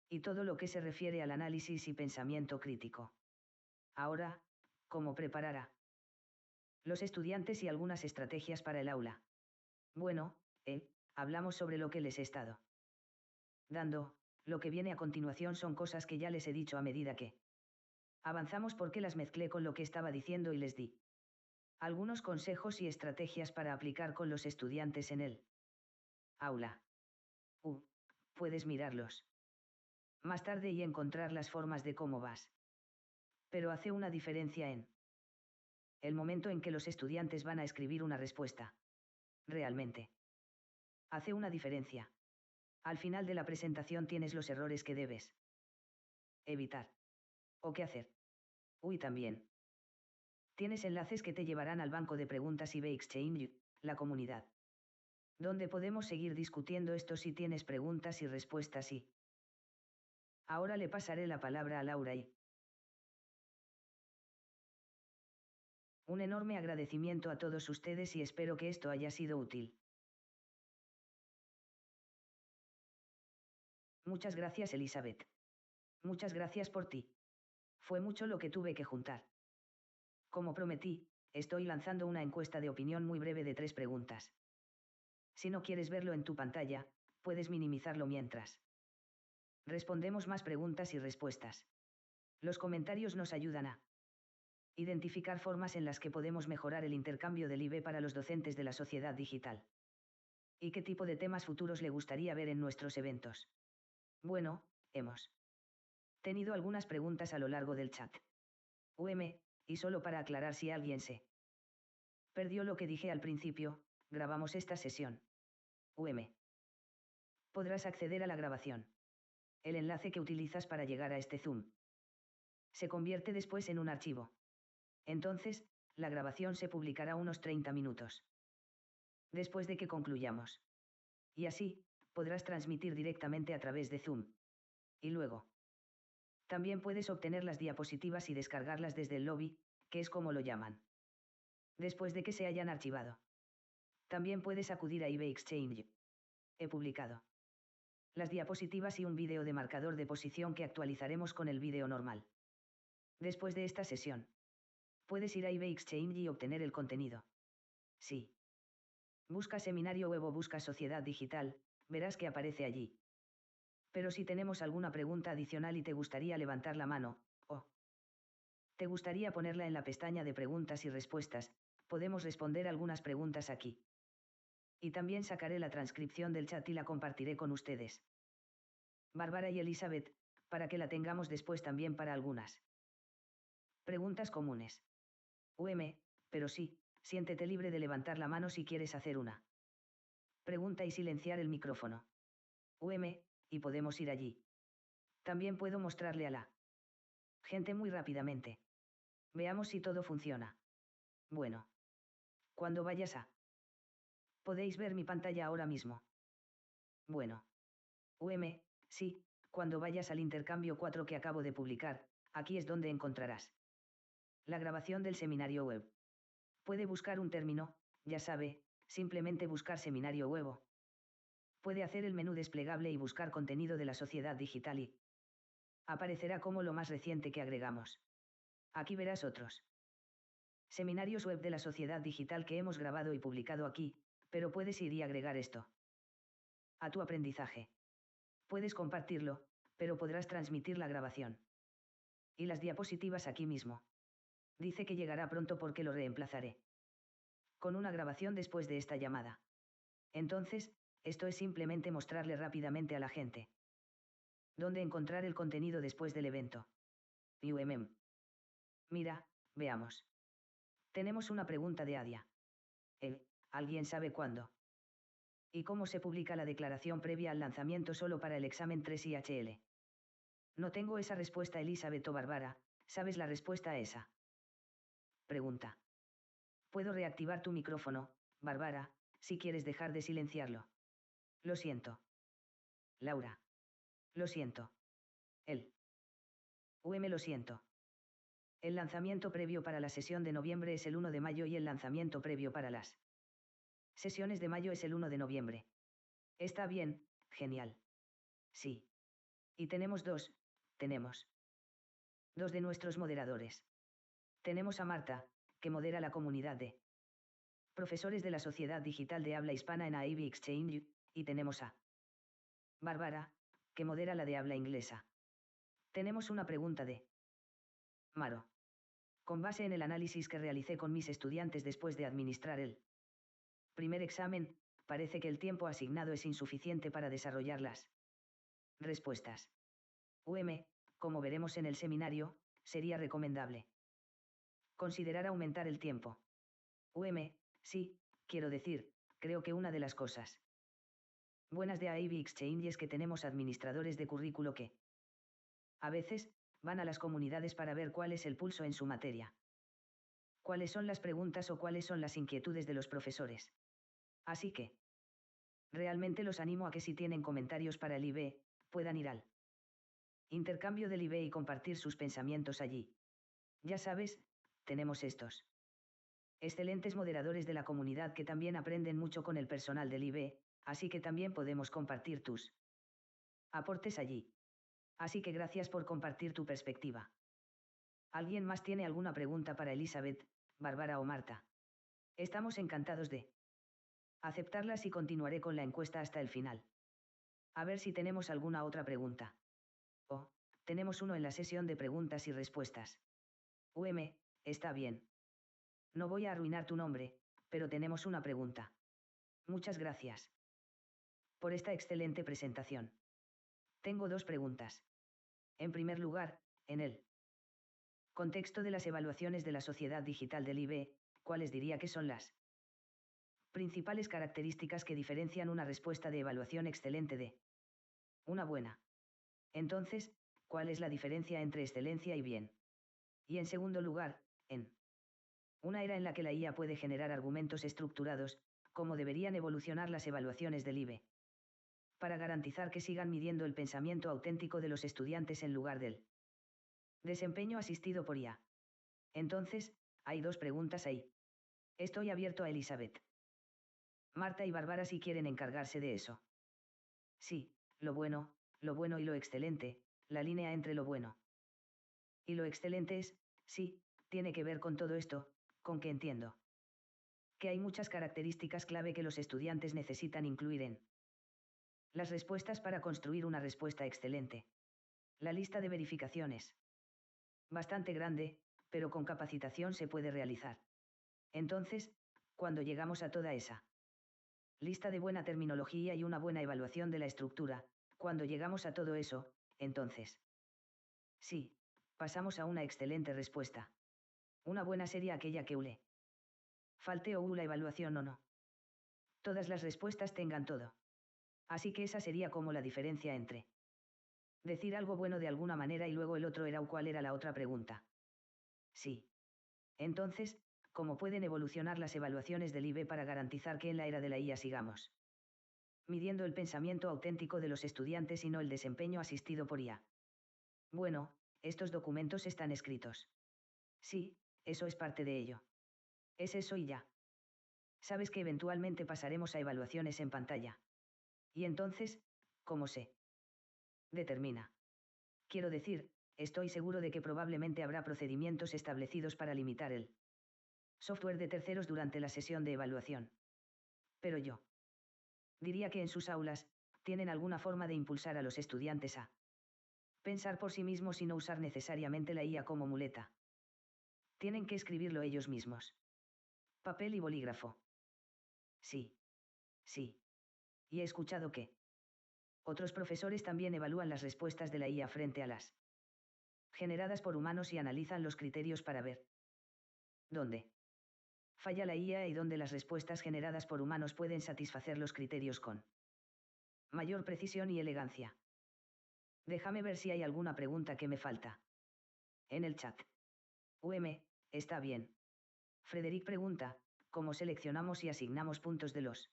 Y todo lo que se refiere al análisis y pensamiento crítico. Ahora, ¿cómo preparar a los estudiantes y algunas estrategias para el aula? Bueno, hablamos sobre lo que les he estado dando. Lo que viene a continuación son cosas que ya les he dicho a medida que avanzamos porque las mezclé con lo que estaba diciendo y les di algunos consejos y estrategias para aplicar con los estudiantes en el aula. Uh, puedes mirarlos más tarde y encontrar las formas de cómo vas. Pero hace una diferencia en el momento en que los estudiantes van a escribir una respuesta. Realmente. Hace una diferencia. Al final de la presentación tienes los errores que debes evitar. ¿O qué hacer? Uy, también. Tienes enlaces que te llevarán al banco de preguntas eBay Exchange, la comunidad. Donde podemos seguir discutiendo esto si tienes preguntas y respuestas y... Ahora le pasaré la palabra a Laura y... Un enorme agradecimiento a todos ustedes y espero que esto haya sido útil. Muchas gracias, Elizabeth. Muchas gracias por ti. Fue mucho lo que tuve que juntar. Como prometí, estoy lanzando una encuesta de opinión muy breve de 3 preguntas. Si no quieres verlo en tu pantalla, puedes minimizarlo mientras respondemos más preguntas y respuestas. Los comentarios nos ayudan a identificar formas en las que podemos mejorar el intercambio del IB para los docentes de la sociedad digital. ¿Y qué tipo de temas futuros le gustaría ver en nuestros eventos? Bueno, hemos tenido algunas preguntas a lo largo del chat. Y solo para aclarar si alguien se perdió lo que dije al principio, grabamos esta sesión. Podrás acceder a la grabación. El enlace que utilizas para llegar a este Zoom se convierte después en un archivo. Entonces, la grabación se publicará unos 30 minutos después de que concluyamos. Y así, podrás transmitir directamente a través de Zoom. Y luego, también puedes obtener las diapositivas y descargarlas desde el lobby, que es como lo llaman. Después de que se hayan archivado. También puedes acudir a eBay Exchange. He publicado las diapositivas y un vídeo de marcador de posición que actualizaremos con el vídeo normal. Después de esta sesión, puedes ir a eBay Exchange y obtener el contenido. Sí. Busca Seminario Web o busca Sociedad Digital, verás que aparece allí. Pero si tenemos alguna pregunta adicional y te gustaría levantar la mano, o te gustaría ponerla en la pestaña de preguntas y respuestas, podemos responder algunas preguntas aquí. Y también sacaré la transcripción del chat y la compartiré con ustedes. Bárbara y Elizabeth, para que la tengamos después también para algunas preguntas comunes. Pero sí, siéntete libre de levantar la mano si quieres hacer una pregunta y silenciar el micrófono. Y podemos ir allí. También puedo mostrarle a la gente muy rápidamente. Veamos si todo funciona. Bueno. Cuando vayas a... Podéis ver mi pantalla ahora mismo. Bueno. Sí, cuando vayas al intercambio 4 que acabo de publicar, aquí es donde encontrarás la grabación del seminario web. Puede buscar un término, ya sabe, simplemente buscar seminario web. Puede hacer el menú desplegable y buscar contenido de la sociedad digital y aparecerá como lo más reciente que agregamos. Aquí verás otros seminarios web de la sociedad digital que hemos grabado y publicado aquí, pero puedes ir y agregar esto a tu aprendizaje. Puedes compartirlo, pero podrás transmitir la grabación y las diapositivas aquí mismo. Dice que llegará pronto porque lo reemplazaré con una grabación después de esta llamada. Entonces, esto es simplemente mostrarle rápidamente a la gente dónde encontrar el contenido después del evento. Mira, veamos. Tenemos una pregunta de Adia. ¿Alguien sabe cuándo? ¿Y cómo se publica la declaración previa al lanzamiento solo para el examen 3 IHL? No tengo esa respuesta, Elizabeth o Bárbara, ¿sabes la respuesta a esa pregunta? Puedo reactivar tu micrófono, Bárbara, si quieres dejar de silenciarlo. Lo siento. Laura. Lo siento. Él. Lo siento. El lanzamiento previo para la sesión de noviembre es el 1 de mayo y el lanzamiento previo para las sesiones de mayo es el 1 de noviembre. Está bien, genial. Sí. Y tenemos dos de nuestros moderadores. Tenemos a Marta, que modera la comunidad de profesores de la Sociedad Digital de Habla Hispana en Ivy Exchange, y tenemos a Bárbara, que modera la de habla inglesa. Tenemos una pregunta de Maro. Con base en el análisis que realicé con mis estudiantes después de administrar el primer examen, parece que el tiempo asignado es insuficiente para desarrollarlas. Respuestas. Como veremos en el seminario, sería recomendable considerar aumentar el tiempo. Sí, quiero decir, creo que una de las cosas buenas de IB Exchange es que tenemos administradores de currículo que, a veces, van a las comunidades para ver cuál es el pulso en su materia. Cuáles son las preguntas o cuáles son las inquietudes de los profesores. Así que, realmente los animo a que si tienen comentarios para el IB, puedan ir al intercambio del IB y compartir sus pensamientos allí. Ya sabes, tenemos estos excelentes moderadores de la comunidad que también aprenden mucho con el personal del IB, así que también podemos compartir tus aportes allí. Así que gracias por compartir tu perspectiva. ¿Alguien más tiene alguna pregunta para Elizabeth, Bárbara o Marta? Estamos encantados de aceptarlas y continuaré con la encuesta hasta el final. A ver si tenemos alguna otra pregunta. Oh, tenemos uno en la sesión de preguntas y respuestas. Está bien. No voy a arruinar tu nombre, pero tenemos una pregunta. Muchas gracias por esta excelente presentación. Tengo dos preguntas. En primer lugar, en el contexto de las evaluaciones de la sociedad digital del IB, ¿cuáles diría que son las principales características que diferencian una respuesta de evaluación excelente de una buena? Entonces, ¿cuál es la diferencia entre excelencia y bien? Y en segundo lugar, en una era en la que la IA puede generar argumentos estructurados, ¿cómo deberían evolucionar las evaluaciones del IB? Para garantizar que sigan midiendo el pensamiento auténtico de los estudiantes en lugar del desempeño asistido por IA. Entonces, hay dos preguntas ahí. Estoy abierto a Elizabeth, Marta y Bárbara si quieren encargarse de eso. Sí, lo bueno y lo excelente, la línea entre lo bueno y lo excelente es, sí, tiene que ver con todo esto, con que entiendo que hay muchas características clave que los estudiantes necesitan incluir en las respuestas para construir una respuesta excelente. La lista de verificaciones. Bastante grande, pero con capacitación se puede realizar. Entonces, cuando llegamos a toda esa lista de buena terminología y una buena evaluación de la estructura, cuando llegamos a todo eso, entonces, sí, pasamos a una excelente respuesta. Una buena sería aquella que falte o la evaluación o no. Todas las respuestas tengan todo. Así que esa sería como la diferencia entre decir algo bueno de alguna manera y luego el otro era o cuál era la otra pregunta. Sí. Entonces, ¿cómo pueden evolucionar las evaluaciones del IB para garantizar que en la era de la IA sigamos midiendo el pensamiento auténtico de los estudiantes y no el desempeño asistido por IA? Bueno, estos documentos están escritos. Sí, eso es parte de ello. Es eso y ya. Sabes que eventualmente pasaremos a evaluaciones en pantalla. Y entonces, ¿cómo se determina? Quiero decir, estoy seguro de que probablemente habrá procedimientos establecidos para limitar el software de terceros durante la sesión de evaluación. Pero yo diría que en sus aulas, tienen alguna forma de impulsar a los estudiantes a pensar por sí mismos y no usar necesariamente la IA como muleta. Tienen que escribirlo ellos mismos. Papel y bolígrafo. Sí. Sí. Y he escuchado que otros profesores también evalúan las respuestas de la IA frente a las generadas por humanos y analizan los criterios para ver dónde falla la IA y dónde las respuestas generadas por humanos pueden satisfacer los criterios con mayor precisión y elegancia. Déjame ver si hay alguna pregunta que me falta. En el chat. Está bien. Frederic pregunta, ¿cómo seleccionamos y asignamos puntos de los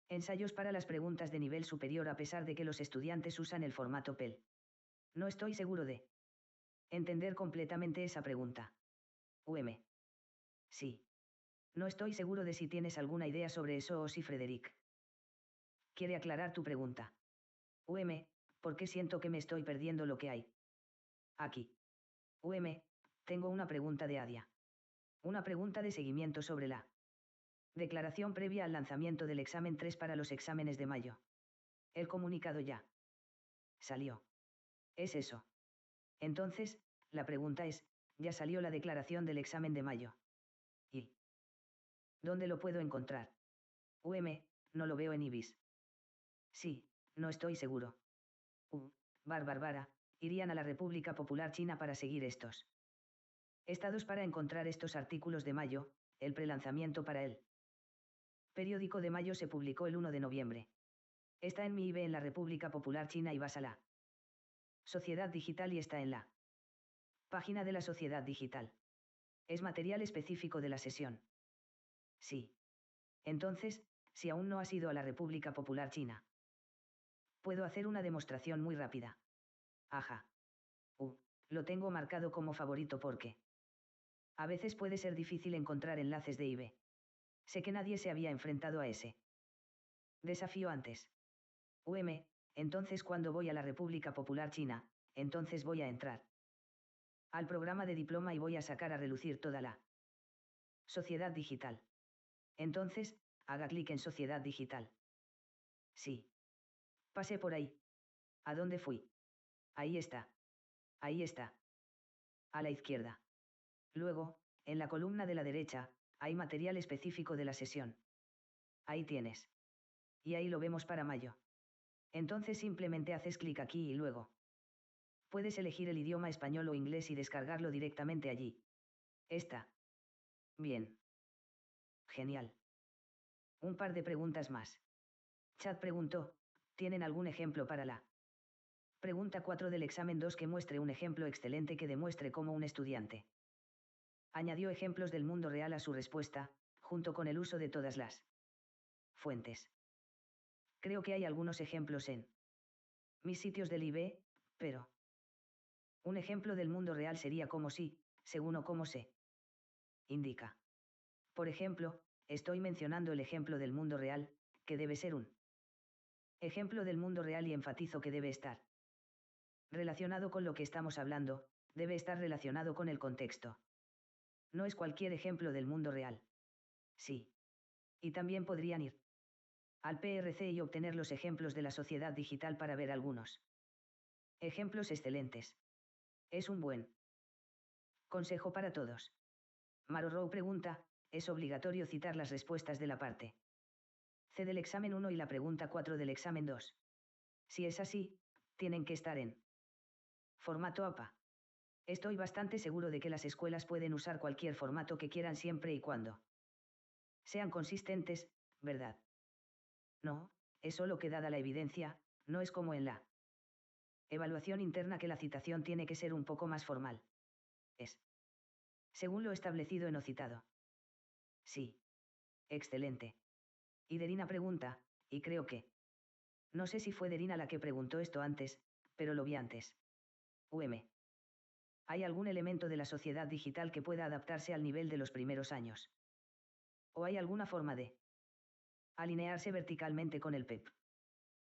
ensayos para las preguntas de nivel superior a pesar de que los estudiantes usan el formato PEL? No estoy seguro de entender completamente esa pregunta. Sí. No estoy seguro de si tienes alguna idea sobre eso o si Frederic quiere aclarar tu pregunta. Porque siento que me estoy perdiendo lo que hay aquí. Tengo una pregunta de Adia. Una pregunta de seguimiento sobre la declaración previa al lanzamiento del examen 3 para los exámenes de mayo. El comunicado ya salió. ¿Es eso? Entonces, la pregunta es, ¿ya salió la declaración del examen de mayo? ¿Y dónde lo puedo encontrar? no lo veo en Ibis. Sí, no estoy seguro. Bárbara, irían a la República Popular China para seguir estos estados para encontrar estos artículos de mayo, el prelanzamiento para el periódico de mayo se publicó el 1 de noviembre. Está en mi IB en la República Popular China y vas a la Sociedad Digital y está en la página de la Sociedad Digital. Es material específico de la sesión. Sí. Entonces, si aún no has ido a la República Popular China, puedo hacer una demostración muy rápida. Ajá. Lo tengo marcado como favorito porque a veces puede ser difícil encontrar enlaces de IB. Sé que nadie se había enfrentado a ese desafío antes. Entonces cuando voy a la República Popular China, entonces voy a entrar al programa de diploma y voy a sacar a relucir toda la sociedad digital. Entonces, haga clic en Sociedad Digital. Sí. Pasé por ahí. ¿A dónde fui? Ahí está. Ahí está. A la izquierda. Luego, en la columna de la derecha, hay material específico de la sesión. Ahí tienes. Y ahí lo vemos para mayo. Entonces simplemente haces clic aquí y luego puedes elegir el idioma español o inglés y descargarlo directamente allí. Está. Bien. Genial. Un par de preguntas más. Chad preguntó, ¿tienen algún ejemplo para la pregunta 4 del examen 2 que muestre un ejemplo excelente que demuestre cómo un estudiante añadió ejemplos del mundo real a su respuesta, junto con el uso de todas las fuentes? Creo que hay algunos ejemplos en mis sitios del IB, pero un ejemplo del mundo real sería como si, según o como se indica. Por ejemplo, estoy mencionando el ejemplo del mundo real, que debe ser un ejemplo del mundo real y enfatizo que debe estar relacionado con lo que estamos hablando, debe estar relacionado con el contexto. No es cualquier ejemplo del mundo real. Sí. Y también podrían ir al PRC y obtener los ejemplos de la sociedad digital para ver algunos ejemplos excelentes. Es un buen consejo para todos. Marorrow pregunta, ¿es obligatorio citar las respuestas de la parte C del examen 1 y la pregunta 4 del examen 2? Si es así, tienen que estar en formato APA. Estoy bastante seguro de que las escuelas pueden usar cualquier formato que quieran siempre y cuando sean consistentes, ¿verdad? No, es solo que dada la evidencia, no es como en la evaluación interna que la citación tiene que ser un poco más formal. Es según lo establecido en o citado. Sí. Excelente. Y Derina pregunta, y creo que no sé si fue Derina la que preguntó esto antes, pero lo vi antes. ¿Hay algún elemento de la sociedad digital que pueda adaptarse al nivel de los primeros años? ¿O hay alguna forma de alinearse verticalmente con el PEP?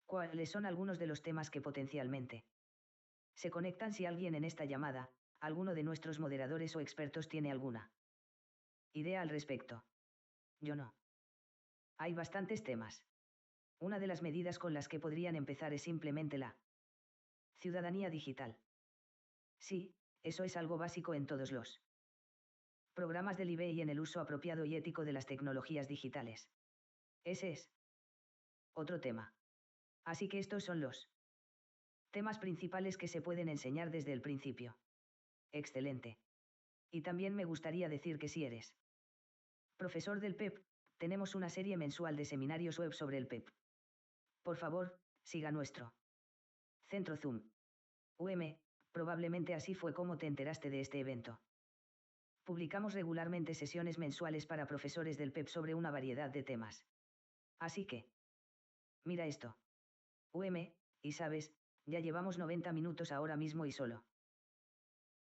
¿Cuáles son algunos de los temas que potencialmente se conectan si alguien en esta llamada, alguno de nuestros moderadores o expertos tiene alguna idea al respecto? Yo no. Hay bastantes temas. Una de las medidas con las que podrían empezar es simplemente la ciudadanía digital. Sí, eso es algo básico en todos los programas del IB y en el uso apropiado y ético de las tecnologías digitales. Ese es otro tema. Así que estos son los temas principales que se pueden enseñar desde el principio. Excelente. Y también me gustaría decir que si eres profesor del PEP, tenemos una serie mensual de seminarios web sobre el PEP. Por favor, siga nuestro centro Zoom. Probablemente así fue como te enteraste de este evento. Publicamos regularmente sesiones mensuales para profesores del PEP sobre una variedad de temas. Así que, mira esto. Y sabes, ya llevamos 90 minutos ahora mismo y solo